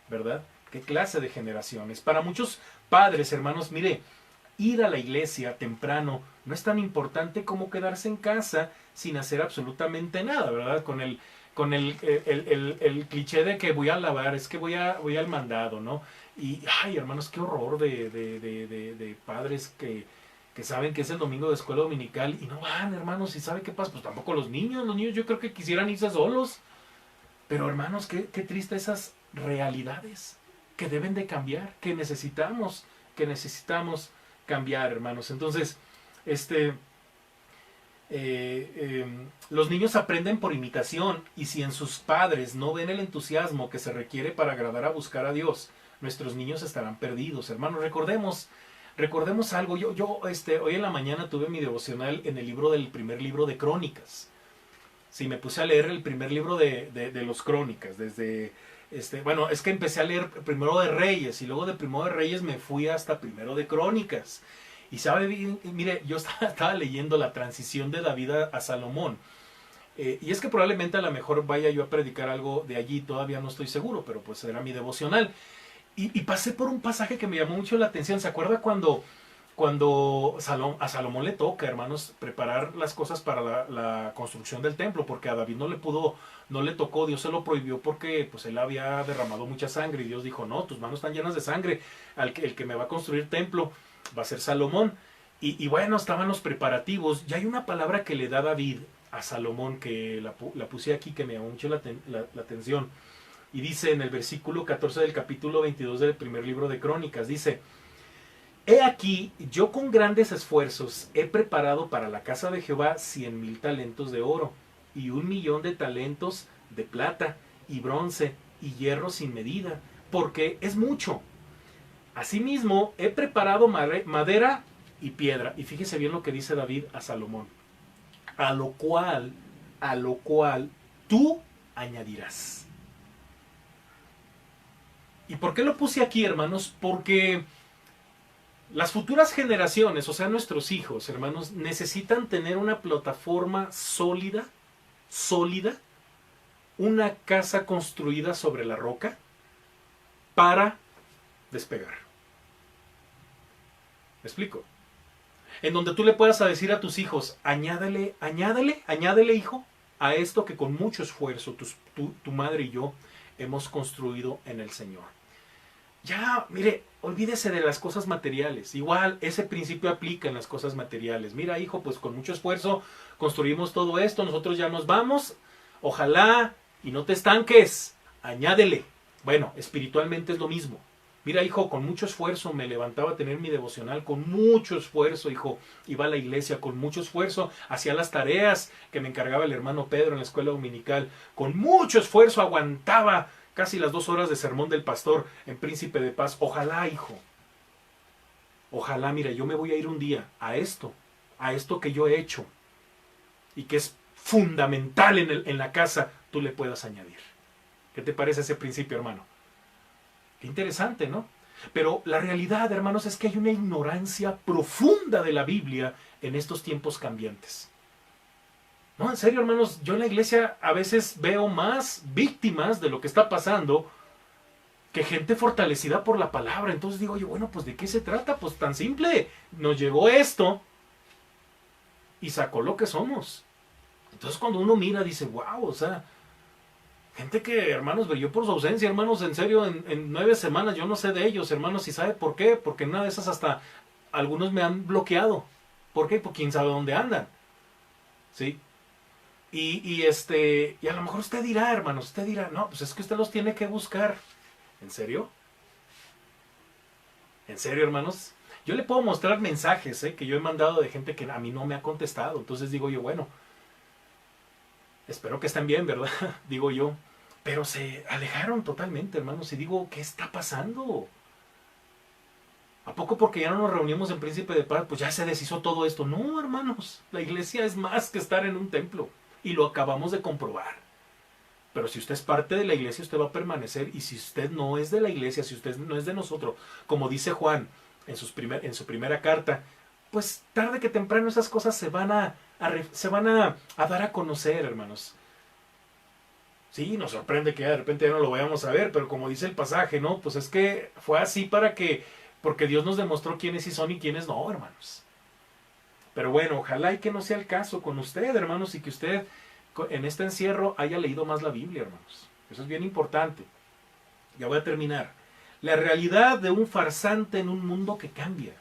¿verdad? ¿Qué clase de generaciones? Para muchos padres, hermanos, mire, ir a la iglesia temprano no es tan importante como quedarse en casa sin hacer absolutamente nada, ¿verdad? Con el cliché de que voy a lavar, es que voy al mandado, ¿no? Y, ay, hermanos, qué horror de padres que saben que es el domingo de escuela dominical y no van, hermanos, y ¿sabe qué pasa? Pues tampoco los niños yo creo que quisieran irse solos. Pero, hermanos, qué triste esas realidades que deben de cambiar, que necesitamos cambiar, hermanos. Entonces, los niños aprenden por imitación, y si en sus padres no ven el entusiasmo que se requiere para agradar a buscar a Dios, nuestros niños estarán perdidos, hermanos. Recordemos algo. Yo hoy en la mañana tuve mi devocional en el primer libro de Crónicas. Sí, me puse a leer el primer libro de los Crónicas, desde bueno, es que empecé a leer primero de Reyes y luego de primero de Reyes me fui hasta primero de Crónicas. Y sabe bien, mire, yo estaba leyendo la transición de David a Salomón. Y es que probablemente a lo mejor vaya yo a predicar algo de allí, todavía no estoy seguro, pero pues era mi devocional. Y pasé por un pasaje que me llamó mucho la atención. ¿Se acuerda cuando a Salomón le toca, hermanos, preparar las cosas para la construcción del templo? Porque a David no le tocó, Dios se lo prohibió porque pues él había derramado mucha sangre y Dios dijo, no, tus manos están llenas de sangre, el que me va a construir templo va a ser Salomón. Y bueno, estaban los preparativos, y hay una palabra que le da David a Salomón que la puse aquí, que me llamó mucho la atención, y dice en el versículo 14 del capítulo 22 del primer libro de Crónicas, dice: He aquí, yo con grandes esfuerzos he preparado para la casa de Jehová 100,000 talentos de oro, y 1,000,000 de talentos de plata, y bronce, y hierro sin medida, porque es mucho. Asimismo, he preparado madera y piedra. Y fíjese bien lo que dice David a Salomón. A lo cual tú añadirás. ¿Y por qué lo puse aquí, hermanos? Porque Las futuras generaciones, o sea, nuestros hijos, hermanos, necesitan tener una plataforma sólida, sólida, una casa construida sobre la roca para despegar. ¿Me explico? En donde tú le puedas decir a tus hijos, añádele, hijo, a esto que con mucho esfuerzo tu madre y yo hemos construido en el Señor. Ya, mire, olvídese de las cosas materiales. Igual, ese principio aplica en las cosas materiales. Mira, hijo, pues con mucho esfuerzo construimos todo esto, nosotros ya nos vamos. Ojalá y no te estanques, añádele. Bueno, espiritualmente es lo mismo. Mira, hijo, con mucho esfuerzo me levantaba a tener mi devocional, con mucho esfuerzo, hijo, iba a la iglesia, con mucho esfuerzo, hacía las tareas que me encargaba el hermano Pedro en la escuela dominical, con mucho esfuerzo aguantaba casi las 2 horas de sermón del pastor en Príncipe de Paz. Ojalá, hijo, ojalá, mira, yo me voy a ir un día a esto que yo he hecho y que es fundamental en la casa, tú le puedas añadir. ¿Qué te parece ese principio, hermano? Qué interesante, ¿no? Pero la realidad, hermanos, es que hay una ignorancia profunda de la Biblia en estos tiempos cambiantes. No, en serio, hermanos, yo en la iglesia a veces veo más víctimas de lo que está pasando que gente fortalecida por la palabra. Entonces digo yo, bueno, pues ¿de qué se trata? Pues tan simple, nos llegó esto y sacó lo que somos. Entonces cuando uno mira dice, wow, o sea, gente que, hermanos, brilló por su ausencia, hermanos, en serio, en 9 semanas, yo no sé de ellos, hermanos, ¿y sabe por qué? Porque en una de esas hasta algunos me han bloqueado. ¿Por qué? Pues quién sabe dónde andan. ¿Sí? Y a lo mejor usted dirá, hermanos, usted dirá, no, pues es que usted los tiene que buscar. ¿En serio? ¿En serio, hermanos? Yo le puedo mostrar mensajes que yo he mandado de gente que a mí no me ha contestado. Entonces digo yo, bueno, espero que estén bien, ¿verdad? Digo yo. Pero se alejaron totalmente, hermanos. Y digo, ¿qué está pasando? ¿A poco porque ya no nos reunimos en Príncipe de Paz, pues ya se deshizo todo esto? No, hermanos. La iglesia es más que estar en un templo. Y lo acabamos de comprobar. Pero si usted es parte de la iglesia, usted va a permanecer. Y si usted no es de la iglesia, si usted no es de nosotros, como dice Juan en su primera carta, pues tarde que temprano esas cosas se van a dar a conocer, hermanos. Sí, nos sorprende que de repente ya no lo vayamos a ver, pero como dice el pasaje, ¿no? Pues es que fue así porque Dios nos demostró quiénes sí son y quiénes no, hermanos. Pero bueno, ojalá y que no sea el caso con usted, hermanos, y que usted en este encierro haya leído más la Biblia, hermanos. Eso es bien importante. Ya voy a terminar. La realidad de un farsante en un mundo que cambia.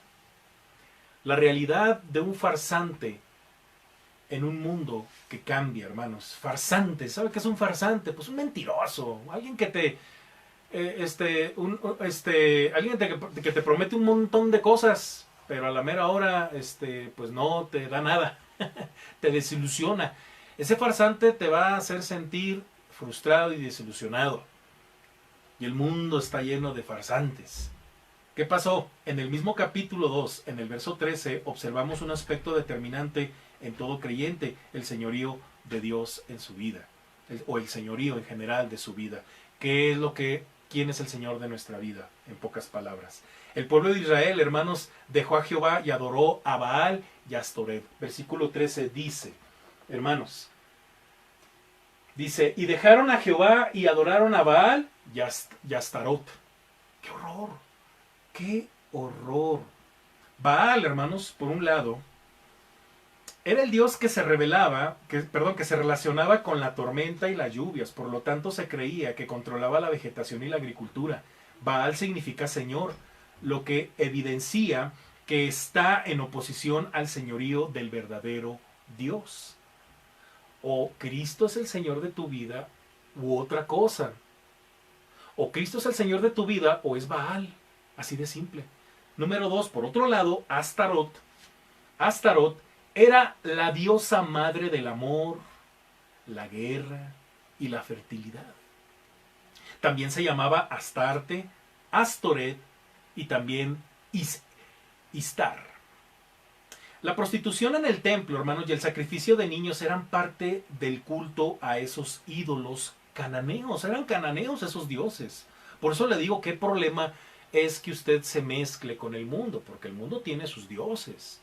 La realidad de un farsante en un mundo que cambia, hermanos. Farsante, ¿sabe qué es un farsante? Pues un mentiroso, alguien que te alguien que te promete un montón de cosas, pero a la mera hora pues no te da nada. Te desilusiona. Ese farsante te va a hacer sentir frustrado y desilusionado. Y el mundo está lleno de farsantes. ¿Qué pasó? En el mismo capítulo 2, en el verso 13, observamos un aspecto determinante en todo creyente, el señorío de Dios en su vida, o el señorío en general de su vida. ¿Quién es el Señor de nuestra vida? En pocas palabras. El pueblo de Israel, hermanos, dejó a Jehová y adoró a Baal y a Astoret. Versículo 13 dice, hermanos, dice, y dejaron a Jehová y adoraron a Baal y a Astarot. ¡Qué horror! ¡Qué horror! Baal, hermanos, por un lado, era el dios que se que se relacionaba con la tormenta y las lluvias, por lo tanto se creía que controlaba la vegetación y la agricultura. Baal significa señor, lo que evidencia que está en oposición al señorío del verdadero Dios. O Cristo es el Señor de tu vida u otra cosa. O Cristo es el Señor de tu vida o es Baal. Así de simple. Número 2, por otro lado, Astarot. Astarot era la diosa madre del amor, la guerra y la fertilidad. También se llamaba Astarte, Astoret y también Istar. La prostitución en el templo, hermanos, y el sacrificio de niños eran parte del culto a esos ídolos cananeos. Eran cananeos esos dioses. Por eso le digo qué problema es que usted se mezcle con el mundo, porque el mundo tiene sus dioses.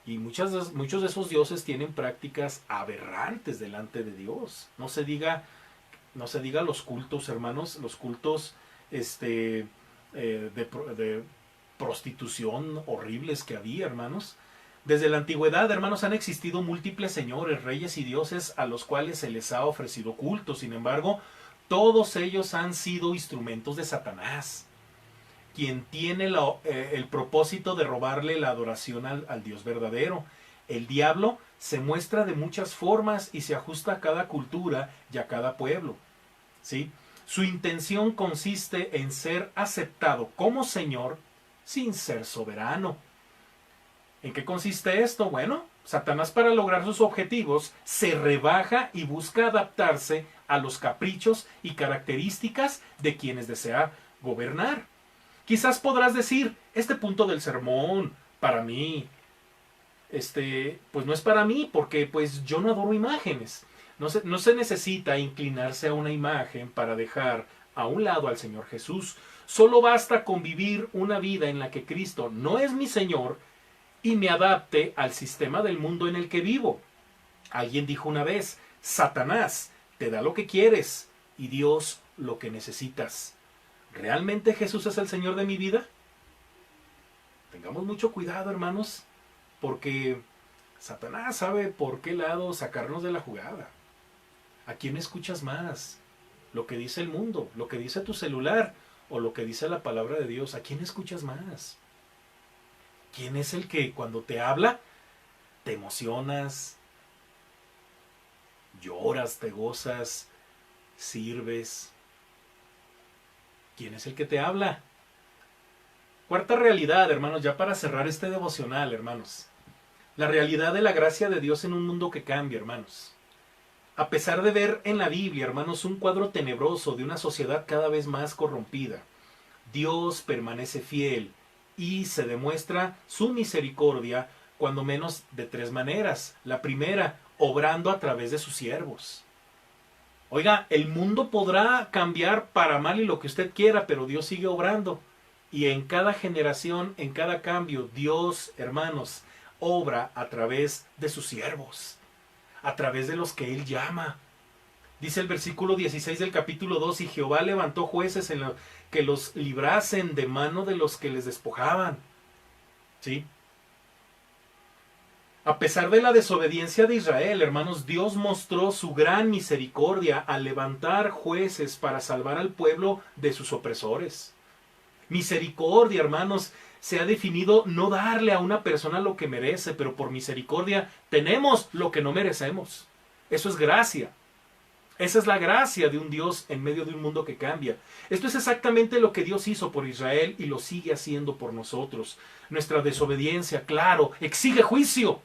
Y muchos de esos dioses tienen prácticas aberrantes delante de Dios. No se diga los cultos, hermanos, los cultos de prostitución horribles que había, hermanos. Desde la antigüedad, hermanos, han existido múltiples señores, reyes y dioses a los cuales se les ha ofrecido culto. Sin embargo, todos ellos han sido instrumentos de Satanás, quien tiene el propósito de robarle la adoración al Dios verdadero. El diablo se muestra de muchas formas y se ajusta a cada cultura y a cada pueblo, ¿sí? Su intención consiste en ser aceptado como Señor sin ser soberano. ¿En qué consiste esto? Bueno, Satanás, para lograr sus objetivos, se rebaja y busca adaptarse a los caprichos y características de quienes desea gobernar. Quizás podrás decir, este punto del sermón, para mí, pues no es para mí, porque pues yo no adoro imágenes. No se necesita inclinarse a una imagen para dejar a un lado al Señor Jesús. Solo basta con vivir una vida en la que Cristo no es mi Señor y me adapte al sistema del mundo en el que vivo. Alguien dijo una vez, Satanás te da lo que quieres y Dios lo que necesitas. ¿Realmente Jesús es el Señor de mi vida? Tengamos mucho cuidado, hermanos, porque Satanás sabe por qué lado sacarnos de la jugada. ¿A quién escuchas más? ¿Lo que dice el mundo? ¿Lo que dice tu celular? ¿O lo que dice la palabra de Dios? ¿A quién escuchas más? ¿Quién es el que cuando te habla te emocionas, lloras, te gozas, sirves? ¿Quién es el que te habla? Cuarta realidad, hermanos, ya para cerrar este devocional, hermanos. La realidad de la gracia de Dios en un mundo que cambia, hermanos. A pesar de ver en la Biblia, hermanos, un cuadro tenebroso de una sociedad cada vez más corrompida, Dios permanece fiel y se demuestra su misericordia cuando menos de 3 maneras. La primera, obrando a través de sus siervos. Oiga, el mundo podrá cambiar para mal y lo que usted quiera, pero Dios sigue obrando. Y en cada generación, en cada cambio, Dios, hermanos, obra a través de sus siervos, a través de los que Él llama. Dice el versículo 16 del capítulo 2, y Jehová levantó jueces que los librasen de mano de los que les despojaban. ¿Sí? A pesar de la desobediencia de Israel, hermanos, Dios mostró su gran misericordia al levantar jueces para salvar al pueblo de sus opresores. Misericordia, hermanos, se ha definido no darle a una persona lo que merece, pero por misericordia tenemos lo que no merecemos. Eso es gracia. Esa es la gracia de un Dios en medio de un mundo que cambia. Esto es exactamente lo que Dios hizo por Israel y lo sigue haciendo por nosotros. Nuestra desobediencia, claro, exige juicio.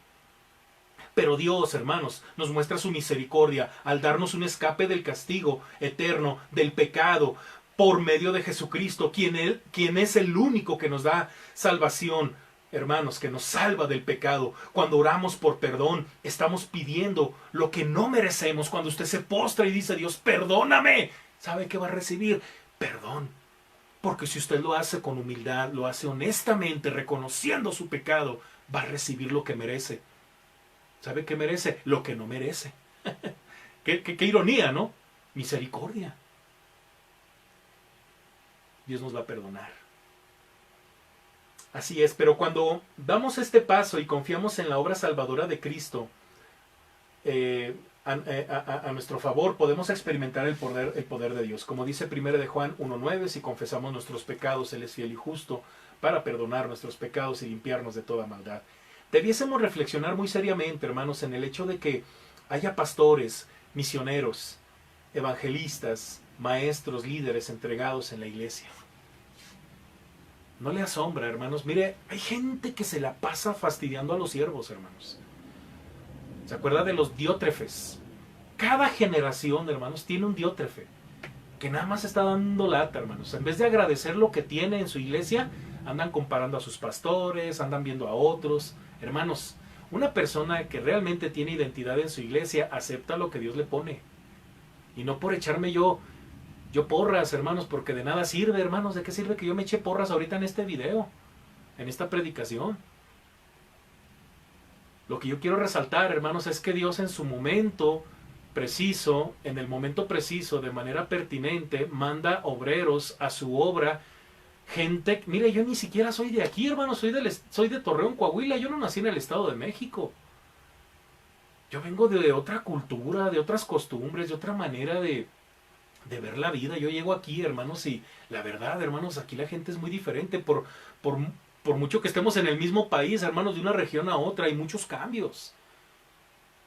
Pero Dios, hermanos, nos muestra su misericordia al darnos un escape del castigo eterno, del pecado, por medio de Jesucristo, quien es el único que nos da salvación, hermanos, que nos salva del pecado. Cuando oramos por perdón, estamos pidiendo lo que no merecemos. Cuando usted se postra y dice, Dios, perdóname, ¿sabe qué va a recibir? Perdón. Porque si usted lo hace con humildad, lo hace honestamente, reconociendo su pecado, va a recibir lo que merece. ¿Sabe qué merece? Lo que no merece. Qué ironía, ¿no? Misericordia. Dios nos va a perdonar. Así es, pero cuando damos este paso y confiamos en la obra salvadora de Cristo a nuestro favor, podemos experimentar el poder de Dios. Como dice 1 de Juan 1:9, si confesamos nuestros pecados, Él es fiel y justo para perdonar nuestros pecados y limpiarnos de toda maldad. Debiésemos reflexionar muy seriamente, hermanos, en el hecho de que haya pastores, misioneros, evangelistas, maestros, líderes entregados en la iglesia. No le asombra, hermanos. Mire, hay gente que se la pasa fastidiando a los siervos, hermanos. ¿Se acuerda de los diótrefes? Cada generación, hermanos, tiene un diótrefe que nada más está dando lata, hermanos. En vez de agradecer lo que tiene en su iglesia, andan comparando a sus pastores, andan viendo a otros. Hermanos, una persona que realmente tiene identidad en su iglesia acepta lo que Dios le pone. Y no por echarme yo Yo porras, hermanos, porque de nada sirve, hermanos. ¿De qué sirve que yo me eche porras ahorita en este video? En esta predicación. Lo que yo quiero resaltar, hermanos, es que Dios en su momento preciso, en el momento preciso, de manera pertinente, manda obreros a su obra. Gente, mire, yo ni siquiera soy de aquí, hermanos, soy de Torreón, Coahuila. Yo no nací en el Estado de México. Yo vengo de otra cultura, de otras costumbres, de otra manera de ver la vida. Yo llego aquí, hermanos, y la verdad, hermanos, aquí la gente es muy diferente. Por, por mucho que estemos en el mismo país, hermanos, de una región a otra, hay muchos cambios.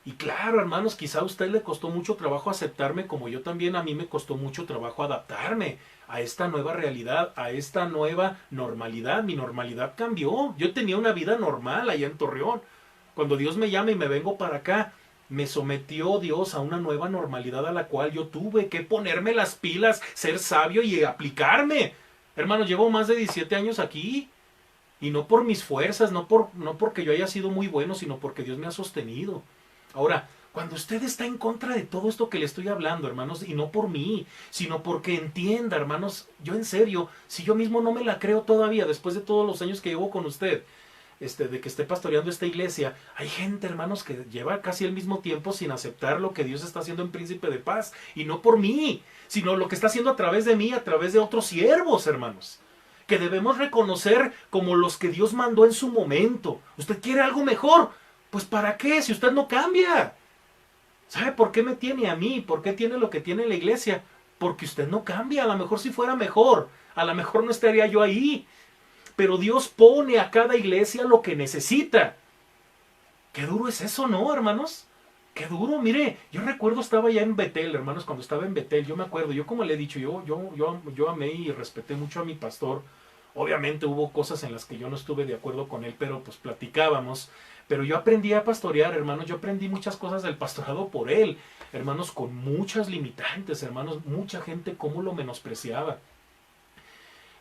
Y claro, hermanos, quizá a usted le costó mucho trabajo aceptarme, como yo también, a mí me costó mucho trabajo adaptarme a esta nueva realidad, a esta nueva normalidad. Mi normalidad cambió. Yo tenía una vida normal allá en Torreón. Cuando Dios me llama y me vengo para acá, me sometió Dios a una nueva normalidad a la cual yo tuve que ponerme las pilas, ser sabio y aplicarme. Hermanos, llevo más de 17 años aquí. Y no por mis fuerzas, no porque yo haya sido muy bueno, sino porque Dios me ha sostenido. Ahora, cuando usted está en contra de todo esto que le estoy hablando, hermanos, y no por mí, sino porque entienda, hermanos, yo en serio, si yo mismo no me la creo todavía, después de todos los años que llevo con usted, de que esté pastoreando esta iglesia, hay gente, hermanos, que lleva casi el mismo tiempo sin aceptar lo que Dios está haciendo en Príncipe de Paz, y no por mí, sino lo que está haciendo a través de mí, a través de otros siervos, hermanos, que debemos reconocer como los que Dios mandó en su momento. ¿Usted quiere algo mejor? Pues ¿para qué? Si usted no cambia. ¿Sabe por qué me tiene a mí? ¿Por qué tiene lo que tiene la iglesia? Porque usted no cambia. A lo mejor si fuera mejor, a lo mejor no estaría yo ahí. Pero Dios pone a cada iglesia lo que necesita. Qué duro es eso, ¿no, hermanos? Qué duro. Mire, yo recuerdo estaba ya en Betel, hermanos, cuando estaba en Betel, yo me acuerdo, yo como le he dicho, yo amé y respeté mucho a mi pastor. Obviamente hubo cosas en las que yo no estuve de acuerdo con él, pero pues platicábamos. Pero yo aprendí a pastorear, hermanos, yo aprendí muchas cosas del pastorado por él. Hermanos, con muchas limitantes, hermanos, mucha gente cómo lo menospreciaba.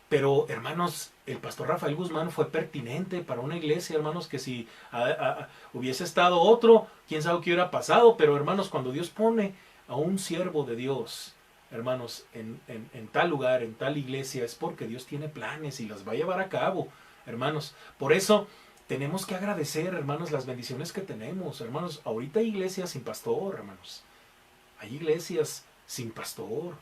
Pero, hermanos, el pastor Rafael Guzmán fue pertinente para una iglesia, hermanos, que si hubiese estado otro, quién sabe qué hubiera pasado. Pero, hermanos, cuando Dios pone a un siervo de Dios, hermanos, en tal lugar, en tal iglesia, es porque Dios tiene planes y las va a llevar a cabo, hermanos. Por eso tenemos que agradecer, hermanos, las bendiciones que tenemos. Hermanos, ahorita hay iglesias sin pastor, hermanos. Hay iglesias sin pastor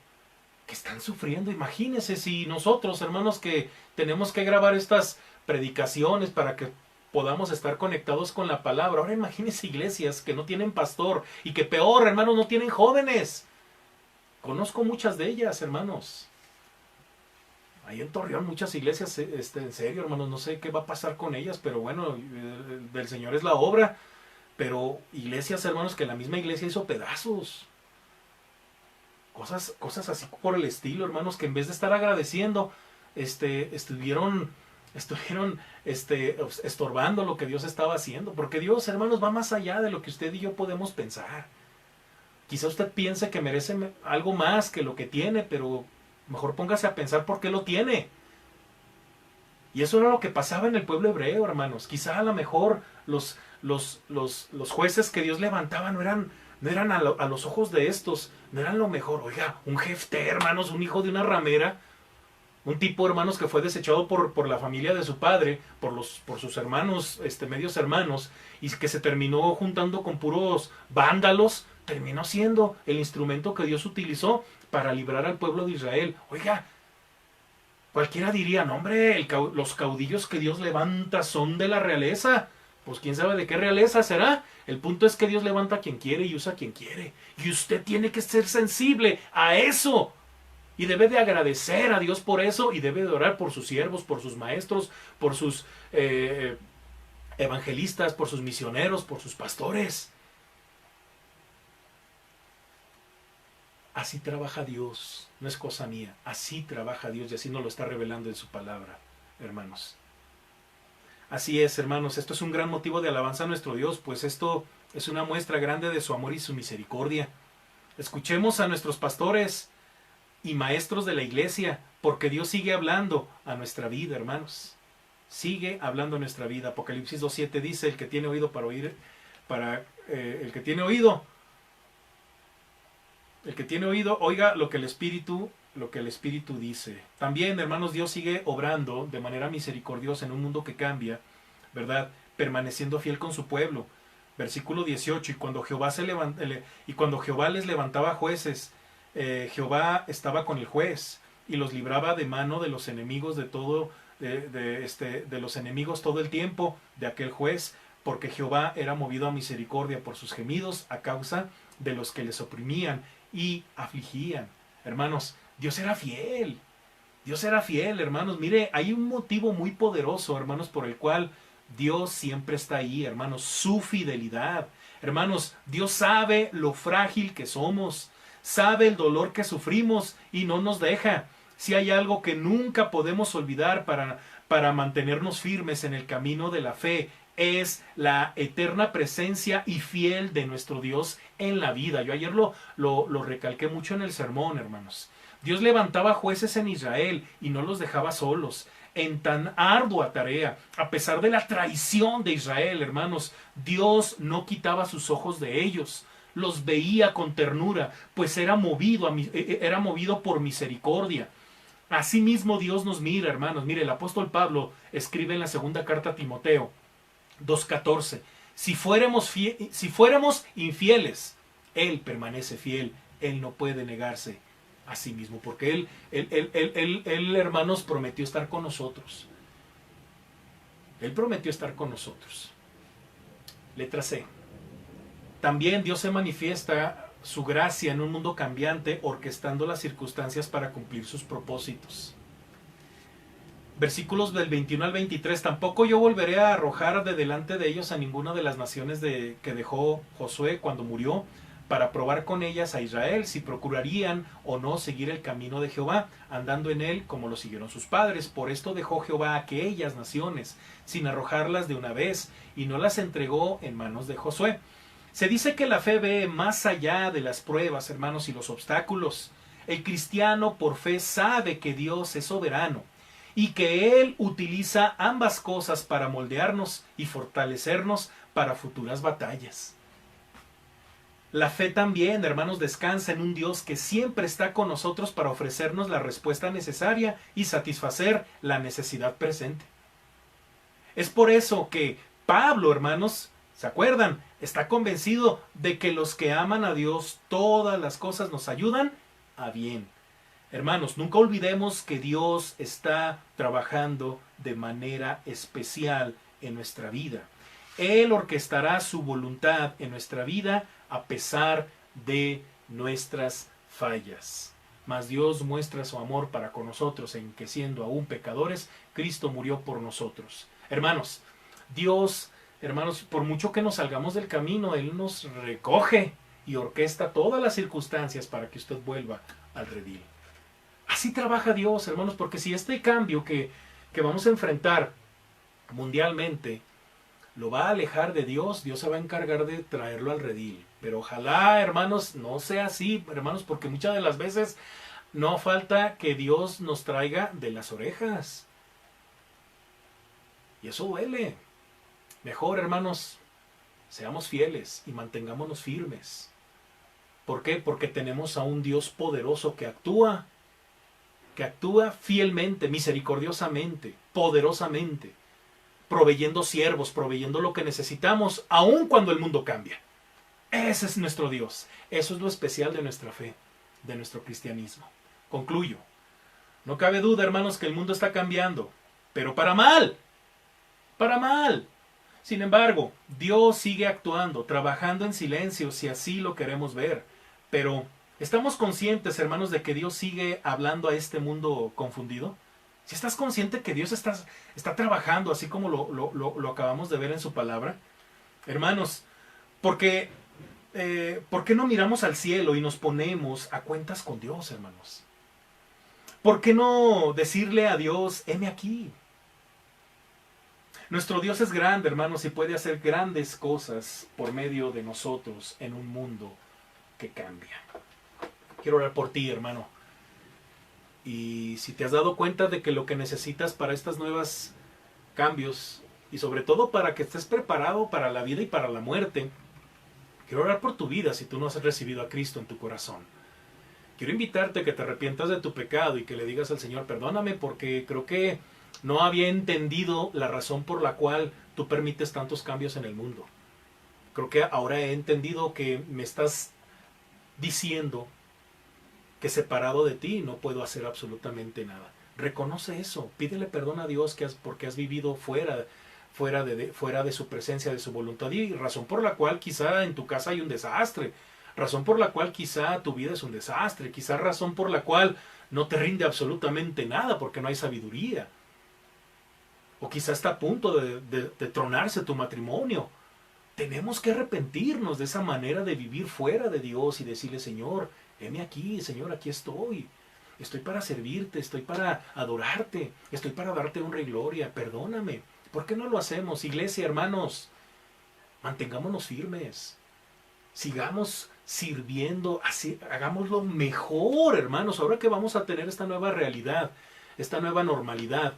que están sufriendo. Imagínense si nosotros, hermanos, que tenemos que grabar estas predicaciones para que podamos estar conectados con la palabra. Ahora imagínense iglesias que no tienen pastor y que peor, hermanos, no tienen jóvenes. Conozco muchas de ellas, hermanos. Ahí en Torreón muchas iglesias, en serio, hermanos, no sé qué va a pasar con ellas, pero bueno, del Señor es la obra. Pero iglesias, hermanos, que la misma iglesia hizo pedazos. Cosas así por el estilo, hermanos, que en vez de estar agradeciendo, estuvieron estorbando lo que Dios estaba haciendo. Porque Dios, hermanos, va más allá de lo que usted y yo podemos pensar. Quizá usted piense que merece algo más que lo que tiene, pero mejor póngase a pensar por qué lo tiene. Y eso era lo que pasaba en el pueblo hebreo, hermanos. Quizá a lo mejor los jueces que Dios levantaba no eran a los ojos de estos, no eran lo mejor. Oiga, un Jefté, hermanos, un hijo de una ramera, un tipo, hermanos, que fue desechado por la familia de su padre, por sus hermanos, medios hermanos, y que se terminó juntando con puros vándalos, terminó siendo el instrumento que Dios utilizó para librar al pueblo de Israel. Oiga, cualquiera diría, no hombre, los caudillos que Dios levanta son de la realeza. Pues quién sabe de qué realeza será. El punto es que Dios levanta a quien quiere y usa a quien quiere. Y usted tiene que ser sensible a eso. Y debe de agradecer a Dios por eso. Y debe de orar por sus siervos, por sus maestros, por sus evangelistas, por sus misioneros, por sus pastores. Así trabaja Dios. No es cosa mía. Así trabaja Dios y así nos lo está revelando en su palabra, hermanos. Así es, hermanos, esto es un gran motivo de alabanza a nuestro Dios, pues esto es una muestra grande de su amor y su misericordia. Escuchemos a nuestros pastores y maestros de la iglesia, porque Dios sigue hablando a nuestra vida, hermanos. Sigue hablando a nuestra vida. Apocalipsis 2:7 dice, el que tiene oído para oír, oiga lo que el Espíritu lo que el Espíritu dice. También, hermanos, Dios sigue obrando de manera misericordiosa en un mundo que cambia, ¿verdad? Permaneciendo fiel con su pueblo. Versículo 18, y cuando Jehová les levantaba jueces, Jehová estaba con el juez y los libraba de mano de los enemigos de los enemigos todo el tiempo de aquel juez, porque Jehová era movido a misericordia por sus gemidos a causa de los que les oprimían y afligían. Hermanos, Dios era fiel. Dios era fiel, hermanos. Mire, hay un motivo muy poderoso, hermanos, por el cual Dios siempre está ahí, hermanos. Su fidelidad. Hermanos, Dios sabe lo frágil que somos. Sabe el dolor que sufrimos y no nos deja. Si hay algo que nunca podemos olvidar para mantenernos firmes en el camino de la fe, es la eterna presencia y fiel de nuestro Dios en la vida. Yo ayer lo recalqué mucho en el sermón, hermanos. Dios levantaba jueces en Israel y no los dejaba solos en tan ardua tarea. A pesar de la traición de Israel, hermanos, Dios no quitaba sus ojos de ellos. Los veía con ternura, pues era movido por misericordia. Asimismo Dios nos mira, hermanos. Mire, el apóstol Pablo escribe en la segunda carta a Timoteo 2:14. Si fuéramos infieles, Él permanece fiel. Él no puede negarse a sí mismo, porque Él, hermanos, prometió estar con nosotros. Él prometió estar con nosotros. Letra C. También Dios se manifiesta su gracia en un mundo cambiante, orquestando las circunstancias para cumplir sus propósitos. Versículos del 21 al 23. Tampoco yo volveré a arrojar de delante de ellos a ninguna de las naciones que dejó Josué cuando murió, para probar con ellas a Israel si procurarían o no seguir el camino de Jehová, andando en él como lo siguieron sus padres. Por esto dejó Jehová a aquellas naciones, sin arrojarlas de una vez, y no las entregó en manos de Josué. Se dice que la fe ve más allá de las pruebas, hermanos, y los obstáculos. El cristiano por fe sabe que Dios es soberano y que Él utiliza ambas cosas para moldearnos y fortalecernos para futuras batallas. La fe también, hermanos, descansa en un Dios que siempre está con nosotros para ofrecernos la respuesta necesaria y satisfacer la necesidad presente. Es por eso que Pablo, hermanos, ¿se acuerdan? Está convencido de que los que aman a Dios, todas las cosas nos ayudan a bien. Hermanos, nunca olvidemos que Dios está trabajando de manera especial en nuestra vida. Él orquestará su voluntad en nuestra vida a pesar de nuestras fallas. Mas Dios muestra su amor para con nosotros en que, siendo aún pecadores, Cristo murió por nosotros. Hermanos, Dios, hermanos, por mucho que nos salgamos del camino, Él nos recoge y orquesta todas las circunstancias para que usted vuelva al redil. Así trabaja Dios, hermanos, porque si este cambio que vamos a enfrentar mundialmente lo va a alejar de Dios, Dios se va a encargar de traerlo al redil. Pero ojalá, hermanos, no sea así, hermanos, porque muchas de las veces no falta que Dios nos traiga de las orejas. Y eso duele. Mejor, hermanos, seamos fieles y mantengámonos firmes. ¿Por qué? Porque tenemos a un Dios poderoso que actúa fielmente, misericordiosamente, poderosamente, proveyendo siervos, proveyendo lo que necesitamos, aun cuando el mundo cambia. Ese es nuestro Dios. Eso es lo especial de nuestra fe, de nuestro cristianismo. Concluyo. No cabe duda, hermanos, que el mundo está cambiando, pero para mal. Para mal. Sin embargo, Dios sigue actuando, trabajando en silencio, si así lo queremos ver. Pero, ¿estamos conscientes, hermanos, de que Dios sigue hablando a este mundo confundido? Si estás consciente que Dios está trabajando, así como lo acabamos de ver en su palabra. Hermanos, ¿por qué no miramos al cielo y nos ponemos a cuentas con Dios, hermanos? ¿Por qué no decirle a Dios, heme aquí? Nuestro Dios es grande, hermanos, y puede hacer grandes cosas por medio de nosotros en un mundo que cambia. Quiero orar por ti, hermano. Y si te has dado cuenta de que lo que necesitas para estos nuevos cambios, y sobre todo para que estés preparado para la vida y para la muerte, quiero orar por tu vida si tú no has recibido a Cristo en tu corazón. quiero invitarte a que te arrepientas de tu pecado y que le digas al Señor, perdóname porque creo que no había entendido la razón por la cual tú permites tantos cambios en el mundo. Creo que ahora he entendido que me estás diciendo que separado de ti no puedo hacer absolutamente nada. Reconoce eso, pídele perdón a Dios porque has vivido fuera de su presencia, de su voluntad, y razón por la cual quizá en tu casa hay un desastre, razón por la cual quizá tu vida es un desastre, quizá razón por la cual no te rinde absolutamente nada porque no hay sabiduría, o quizá está a punto de tronarse tu matrimonio. Tenemos que arrepentirnos de esa manera de vivir fuera de Dios y decirle, Señor, heme aquí, Señor, aquí estoy. Estoy para servirte, estoy para adorarte, estoy para darte honra y gloria, perdóname. ¿Por qué no lo hacemos? Iglesia, hermanos, mantengámonos firmes. Sigamos sirviendo, así, hagámoslo mejor, hermanos. Ahora que vamos a tener esta nueva realidad, esta nueva normalidad,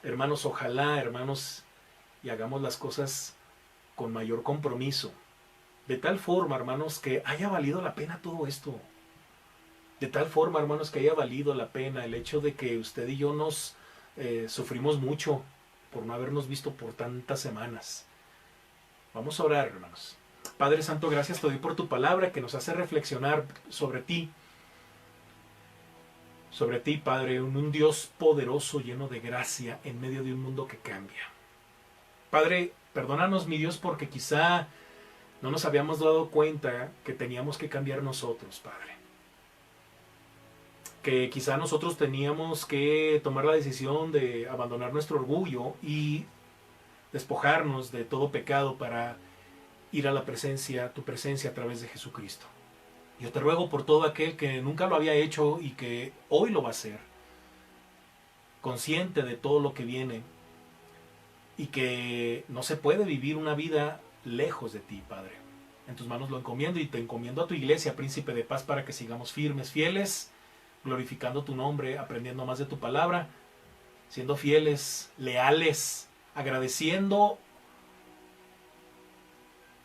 hermanos, ojalá, hermanos, y hagamos las cosas con mayor compromiso. De tal forma, hermanos, que haya valido la pena todo esto. De tal forma, hermanos, que haya valido la pena el hecho de que usted y yo nos sufrimos mucho por no habernos visto por tantas semanas. Vamos a orar, hermanos. Padre Santo, gracias te doy por tu palabra que nos hace reflexionar sobre ti. Sobre ti, Padre, un Dios poderoso, lleno de gracia, en medio de un mundo que cambia. Padre, perdónanos, mi Dios, porque quizá no nos habíamos dado cuenta que teníamos que cambiar nosotros, Padre. Que quizá nosotros teníamos que tomar la decisión de abandonar nuestro orgullo y despojarnos de todo pecado para ir a la presencia, tu presencia a través de Jesucristo. Yo te ruego por todo aquel que nunca lo había hecho y que hoy lo va a hacer, consciente de todo lo que viene y que no se puede vivir una vida lejos de ti, Padre. En tus manos lo encomiendo y te encomiendo a tu iglesia, Príncipe de Paz, para que sigamos firmes, fieles, glorificando tu nombre, aprendiendo más de tu palabra, siendo fieles, leales, agradeciendo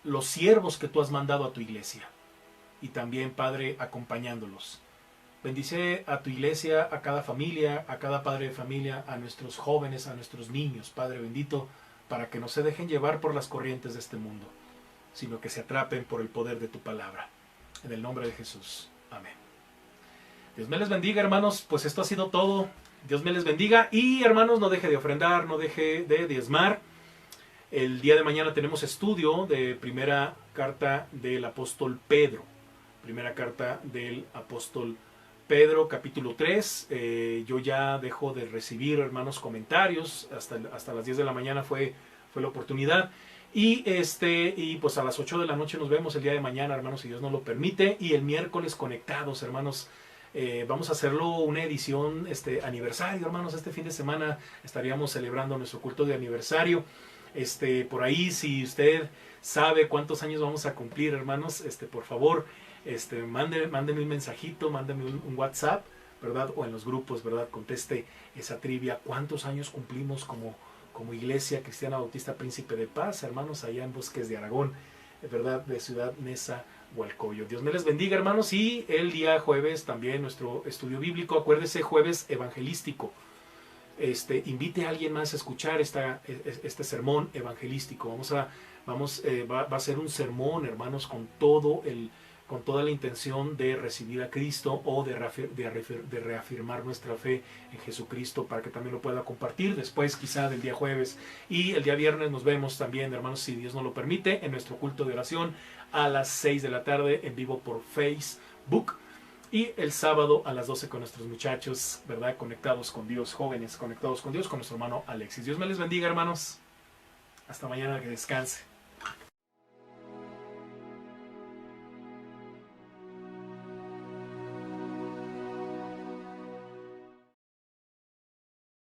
los siervos que tú has mandado a tu iglesia y también, Padre, acompañándolos. Bendice a tu iglesia, a cada familia, a cada padre de familia, a nuestros jóvenes, a nuestros niños, Padre bendito, para que no se dejen llevar por las corrientes de este mundo, sino que se atrapen por el poder de tu palabra. En el nombre de Jesús. Amén. Dios me les bendiga, hermanos. Pues esto ha sido todo. Dios me les bendiga. Y, hermanos, no deje de ofrendar, no deje de diezmar. El día de mañana tenemos estudio de primera carta del apóstol Pedro. Primera carta del apóstol Pedro, capítulo 3. Yo ya dejo de recibir, hermanos, comentarios. Hasta las 10 de la mañana fue la oportunidad. Y pues a las 8 de la noche nos vemos el día de mañana, hermanos, si Dios nos lo permite. Y el miércoles conectados, hermanos. Vamos a hacerlo una edición aniversario, hermanos. Este fin de semana estaríamos celebrando nuestro culto de aniversario. Por ahí, si usted sabe cuántos años vamos a cumplir, hermanos, por favor, mándeme un mensajito, mándeme un WhatsApp, ¿verdad? O en los grupos, ¿verdad? Conteste esa trivia. ¿Cuántos años cumplimos como Iglesia Cristiana Bautista Príncipe de Paz, hermanos, allá en Bosques de Aragón, ¿verdad? De Ciudad Neza, Hualcoyo. Dios me les bendiga, hermanos. Y el día jueves también nuestro estudio bíblico. Acuérdese, jueves evangelístico. Invite a alguien más a escuchar este sermón evangelístico. Va a ser un sermón, hermanos, con toda la intención de recibir a Cristo o de reafirmar nuestra fe en Jesucristo, para que también lo pueda compartir después, quizá del día jueves. Y el día viernes nos vemos también, hermanos, si Dios nos lo permite, en nuestro culto de oración a las 6 de la tarde en vivo por Facebook. Y el sábado a las 12 con nuestros muchachos, ¿verdad? Conectados con Dios, jóvenes conectados con Dios, con nuestro hermano Alexis. Dios me les bendiga, hermanos. Hasta mañana, que descanse.